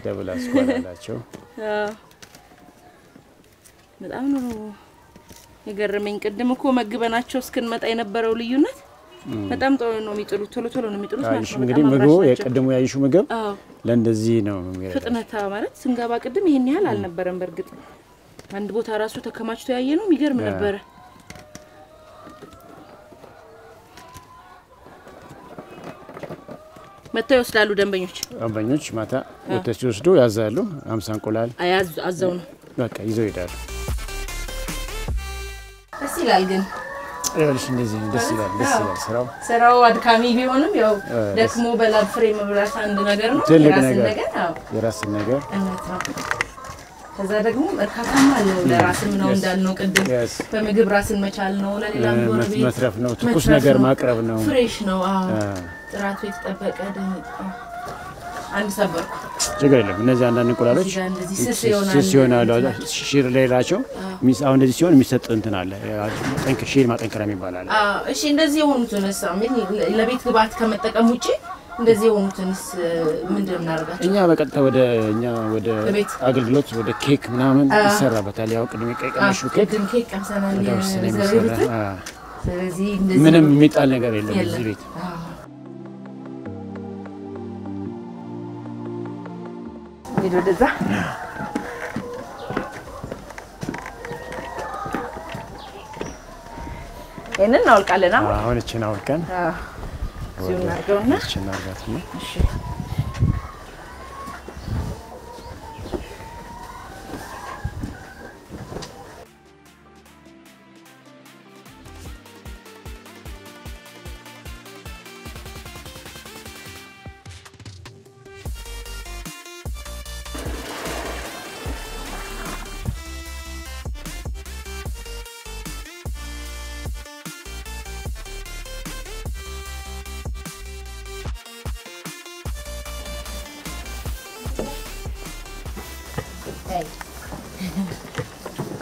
ደብል አስኳል አላቸው። በጣም ነው የገረመኝ። ቅድም እኮ መግበናቸው እስክንመጣ የነበረው ልዩነት በጣም ጥሩ ነው የሚጥሉት። ቶሎ ነው የሚጥሉት ማለት ነው። እንግዲህ ምግቡ የቀደሙ ያይሹ ምግብ ለእንደዚህ ነው የሚረዳው። ፍጥነታ ማለት ስንገባ ቅድም ይሄን ያህል አልነበረም። በርግጥ አንድ ቦታ ራሱ ተከማችቶ ያየ ነው የሚገርም ነበር። መተው ይወስዳሉ ደንበኞች ማታ ወተት ሲወስዱ ያዛሉ። 50 እንቁላል አዛው ነው በቃ ይዘው ይሄዳሉ። ደስ ይላል ግን ያልሽ እንደዚህ ደስ ይላል ስራው አድካሚ ቢሆንም ያው ደክሞ በላብ ፍሬ መብላት አንድ ነገር ነው። የራስን ነገር ከዛ ደግሞ እርካታም አለው። ለራስም ነው እንዳልነው ቅድም በምግብ ራስን መቻል ነው። ለሌላም ጎረቤት መትረፍ ነው። ትኩስ ነገር ማቅረብ ነው። ፍሬሽ ነው። ጥራቱ የተጠበቀ አንድ ሰበርኩ ችግር የለም። እነዚህ አንዳንድ እንቁላሎች ስስ ይሆናሉ። ሺር ሌላቸው አሁን እንደዚህ ሲሆን የሚሰጥ እንትን አለ። ሺር ማጠንከሪያ የሚባል አለ። እሺ እንደዚህ የሆኑትንስ ለቤት ግብአት ከመጠቀም ውጪ እንደዚህ የሆኑትንስ ምንድነው እናደርጋቸው? እኛ በቀጥታ ወደ አገልግሎት ወደ ኬክ ምናምን ይሰራበታል። ያው ቅድም ቀይቀምሹ ኬክ ቀምሰናል። ስለዚህ ምንም የሚጣል ነገር የለም እዚህ ቤት። ሄዶ ወደዛ እነን እናውልቃለና አሁን እቺ ነው አውልቀን እዚሁ እናድርገውና እቺ እናድርጋትና እሺ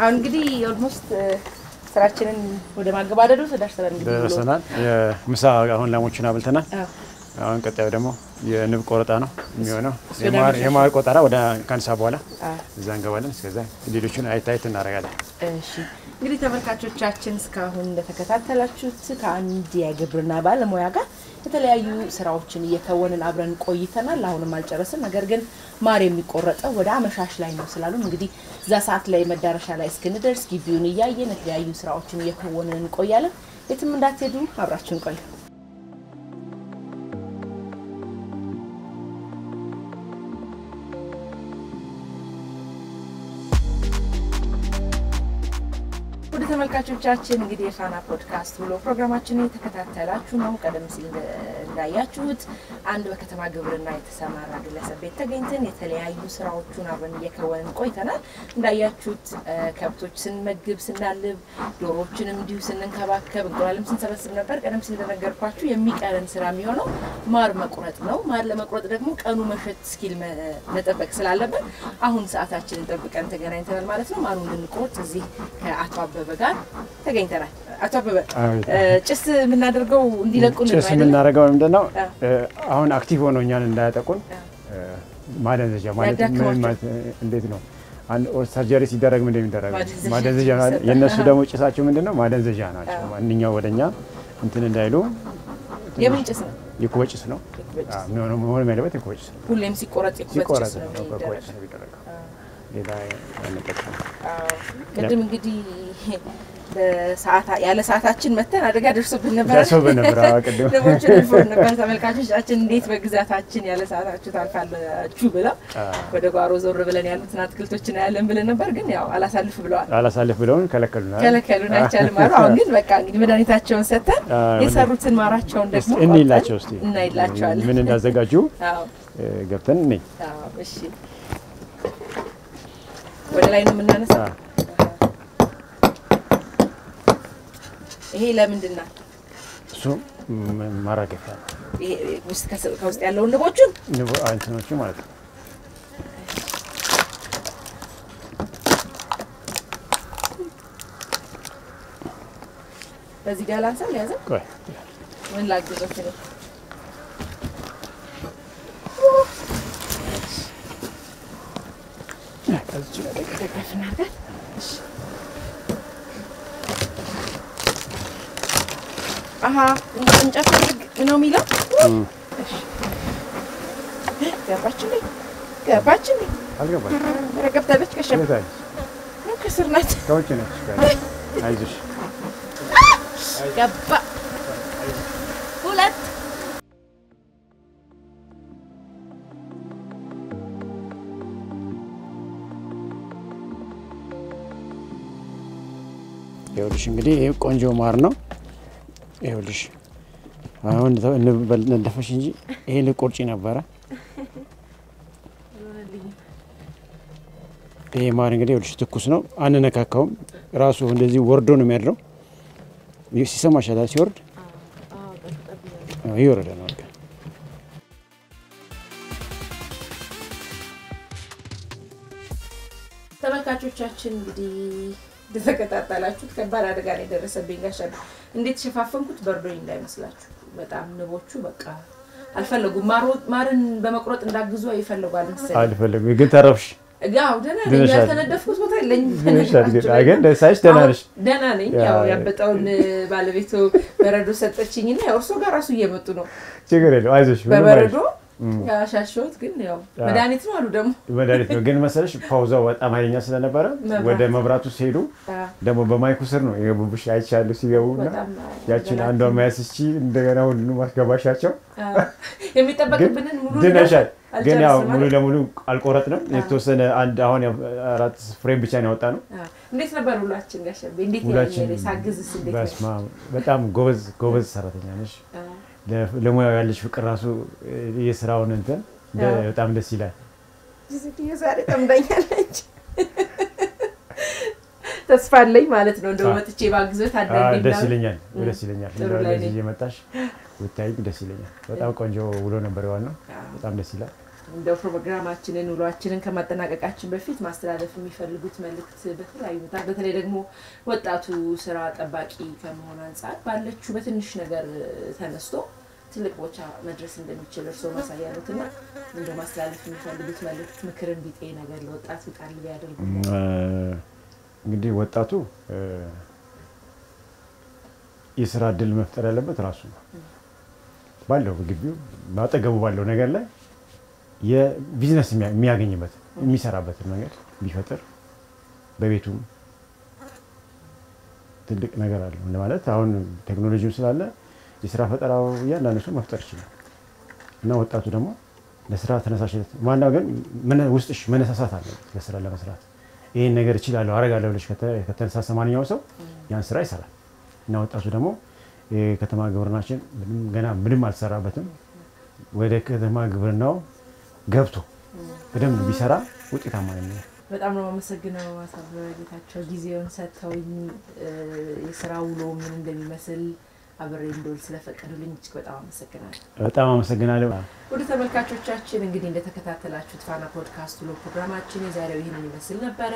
አሁን እንግዲህ ኦልሞስት ስራችንን ወደ ማገባደዱ ተደርሰናል እንግዲህ ደርሰናል የምሳ አሁን ላሞችን አብልተናል አሁን ቀጣዩ ደግሞ የንብ ቆረጣ ነው የሚሆነው የማር ቆጠራ ወደ ካንሳ በኋላ እዛ እንገባለን እስከዛ ሌሎችን አይታይት እናደርጋለን እሺ እንግዲህ ተመልካቾቻችን እስካሁን እንደተከታተላችሁት ከአንድ የግብርና ባለሙያ ጋር የተለያዩ ስራዎችን እየከወንን አብረን ቆይተናል አሁንም አልጨረስን ነገር ግን ማር የሚቆረጠው ወደ አመሻሽ ላይ ነው ስላሉ እንግዲህ እዛ ሰዓት ላይ መዳረሻ ላይ እስክንደርስ ግቢውን እያየን የተለያዩ ስራዎችን እየከወንን እንቆያለን የትም እንዳትሄዱ አብራችሁን ቆዩ ተመልካቾቻችን እንግዲህ የፋና ፖድካስት ብሎ ፕሮግራማችንን ተከታተላችሁ ነው ቀደም ሲል እንዳያችሁት አንድ በከተማ ግብርና የተሰማራ ግለሰብ ቤት ተገኝተን የተለያዩ ስራዎችን አብረን እየከወንን ቆይተናል እንዳያችሁት ከብቶች ስንመግብ ስናልብ ዶሮዎችንም እንዲሁ ስንንከባከብ እንቁላልም ስንሰበስብ ነበር ቀደም ሲል እንደነገርኳችሁ የሚቀረን ስራ የሚሆነው ማር መቁረጥ ነው ማር ለመቁረጥ ደግሞ ቀኑ መሸት እስኪል መጠበቅ ስላለበት አሁን ሰዓታችንን ጠብቀን ተገናኝተናል ማለት ነው ማሩን ልንቆርጥ እዚህ ከአቶ አበበ ጋር ተገኝተናል አቶ አበበ ጭስ ምናደርገው እንዲለቁን ነው ጭስ ምናደርገው ምንድነው አሁን አክቲቭ ሆኖኛል እንዳያጠቁን ማደንዘጃ ማለት እንዴት ነው አንድ ሰርጀሪ ሲደረግ ምን እንደሚደረግ ማደንዘጃ የነሱ ደግሞ ጭሳቸው ምንድነው ማደንዘጃ ናቸው ማንኛው ወደኛ እንትን እንዳይሉ የምን ጭስ ነው የኩበ ጭስ ነው ነው ሆነ ማለት የኩበ ጭስ ሁሌም ሲቆረጥ የኩበ ጭስ ነው የሚደረገው ሌላ አንጠቀም ቅድም እንግዲህ በሰዓት ያለ ሰዓታችን መተን አደጋ ደርሶብን ነበር ቅድም ለሞችን ነበር ተመልካቾቻችን እንዴት በግዛታችን ያለ ሰዓታችሁ ታልፋላችሁ ብለው ወደ ጓሮ ዞር ብለን ያሉትን አትክልቶችን ያለን ብለን ነበር ግን ያው አላሳልፍ ብለውን ከለከሉን አይቻልም አሉ አሁን ግን በቃ እንግዲህ መድኃኒታቸውን ሰተን የሰሩትን ማራቸውን ደግሞ እንይላቸው እስቲ እናይላቸዋለን ምን እንዳዘጋጁ ገብተን እኔ እሺ ወደ ላይ ነው የምናነሳው ይሄ ለምንድን ነው እሱ ማራገፊያ ይሄ ከውስጥ ያለው ንቦቹን እንትኖቹ ማለት ነው በዚህ ጋር ላንሳው ያዘ ቆይ ምን ላግዞት ነው ከዚህ ተከፈና አሃ እንጨት ነው የሚለው ገባችን አልገባኝ ረገብታለች ከሸም ነው ከስር ናት ከውጭ ነች አይዞሽ ገባ ሁለት ይኸውልሽ እንግዲህ ይሄ ቆንጆ ማር ነው ይኸውልሽ አሁን እንደፈሽ እንጂ ይሄ ልቆርጪ ነበረ ይሄ ማር እንግዲህ ይኸውልሽ ትኩስ ነው አንነካካውም ራሱ እንደዚህ ወርዶ ነው የሚያድረው ሲሰማሻል ሲወርድ ይወርድ ነው በቃ ተመልካቾቻችን እንግዲህ ተከታተላችሁት ከባድ አደጋ ላይ ደረሰብኝ ጋሻል እንዴት ሸፋፈንኩት በርዶኝ እንዳይመስላችሁ በጣም ንቦቹ በቃ አልፈለጉም ማርን በመቁረጥ እንዳግዙ አይፈልጓል እንሰይ አልፈልጉ ግን ተረፍሽ ያው ደና ነኝ ያልተነደፍኩት ቦታ የለኝ አገን ደሳሽ ደና ነኝ ያው ያበጣውን ባለቤቱ በረዶ ሰጠችኝና ያው እርሶ ጋር ራሱ እየመጡ ነው ችግር የለው አይዞሽ በበረዶ ያሻሽውት ግን ያው መድኃኒት ነው አሉ ደግሞ መድኃኒት ነው ግን መሰለሽ ፓውዛው በጣም ኃይለኛ ስለነበረ ወደ መብራቱ ሲሄዱ ደግሞ በማይኩ ስር ነው የቡቡሽ አይቻለሁ ሲገቡና ያቺን አንዷ ማያስቺ እንደገና ሁሉ ማስገባሻቸው የሚጠበቅብንን ሙሉ ድነሻል ግን ያው ሙሉ ለሙሉ አልቆረጥንም የተወሰነ አንድ አሁን 4 ፍሬም ብቻ ነው ያወጣ ነው እንዴት ነበር ሁላችን ጋሸብ እንዴት ያለ ሳግዝስ እንዴት በስማ በጣም ጎበዝ ሰራተኛ ነሽ ለሙያው ያለሽ ፍቅር ራሱ የስራውን እንትን በጣም ደስ ይላል ዛሬ ተምዳኛለች ተስፋለኝ ማለት ነው እንደው መጥቼ ባግዞት አደረገኝ ደስ ይለኛል እንደዚህ የመጣሽ ወጣይ ደስ ይለኛል በጣም ቆንጆ ውሎ ነበር ያለው በጣም ደስ ይላል እንደው ፕሮግራማችንን ውሏችንን ከማጠናቀቃችን በፊት ማስተላለፍ የሚፈልጉት መልእክት በተለይ ደግሞ ወጣቱ ስራ ጠባቂ ከመሆን አንፃር ባለችው በትንሽ ነገር ተነስቶ ትልቅ ቦታ መድረስ እንደሚችል እርሶ ማሳያሉትና እንደው ማስተላለፍ የሚፈልጉት መልእክት ምክርን ቢጤ ነገር ለወጣቱ ቃል ቢያደርጉ እንግዲህ ወጣቱ የስራ እድል መፍጠር ያለበት ራሱ ነው ባለው ግቢው ማጠገቡ ባለው ነገር ላይ የቢዝነስ የሚያገኝበት የሚሰራበት ነገር ቢፈጥር በቤቱም ትልቅ ነገር አለ ማለት አሁን ቴክኖሎጂው ስላለ የስራ ፈጠራው ያንዳንዱ ሰው መፍጠር ይችላል እና ወጣቱ ደግሞ ለስራ ተነሳሽነት ማንኛው ግን ምን ውስጥሽ መነሳሳት አለ ለስራ ለመስራት ይሄን ነገር እችላለሁ አረጋለሁ ብለሽ ከተነሳሳ ማንኛው ሰው ያን ስራ ይሰራል እና ወጣቱ ደግሞ የከተማ ግብርናችን ገና ምንም አልሰራበትም ወደ ከተማ ግብርናው ገብቶ በደንብ ቢሰራ ውጤታማ ነው በጣም ነው ማመሰግነው አሳብረ ጌታቸው ጊዜውን ሰጥተውኝ የስራው ውሎ ምን እንደሚመስል አብሬ እንደው ስለፈቀዱልኝ እጅግ በጣም አመሰግናለሁ ወደ ተመልካቾቻችን እንግዲህ እንደተከታተላችሁት ፋና ፖድካስት ውሎ ፕሮግራማችን የዛሬው ይሄንን ይመስል ነበር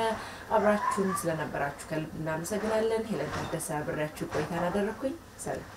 አብራችሁን ስለነበራችሁ ከልብ እናመሰግናለን ሄለን ታደሰ አብሬያችሁ ቆይታ አደረኩኝ ሰላም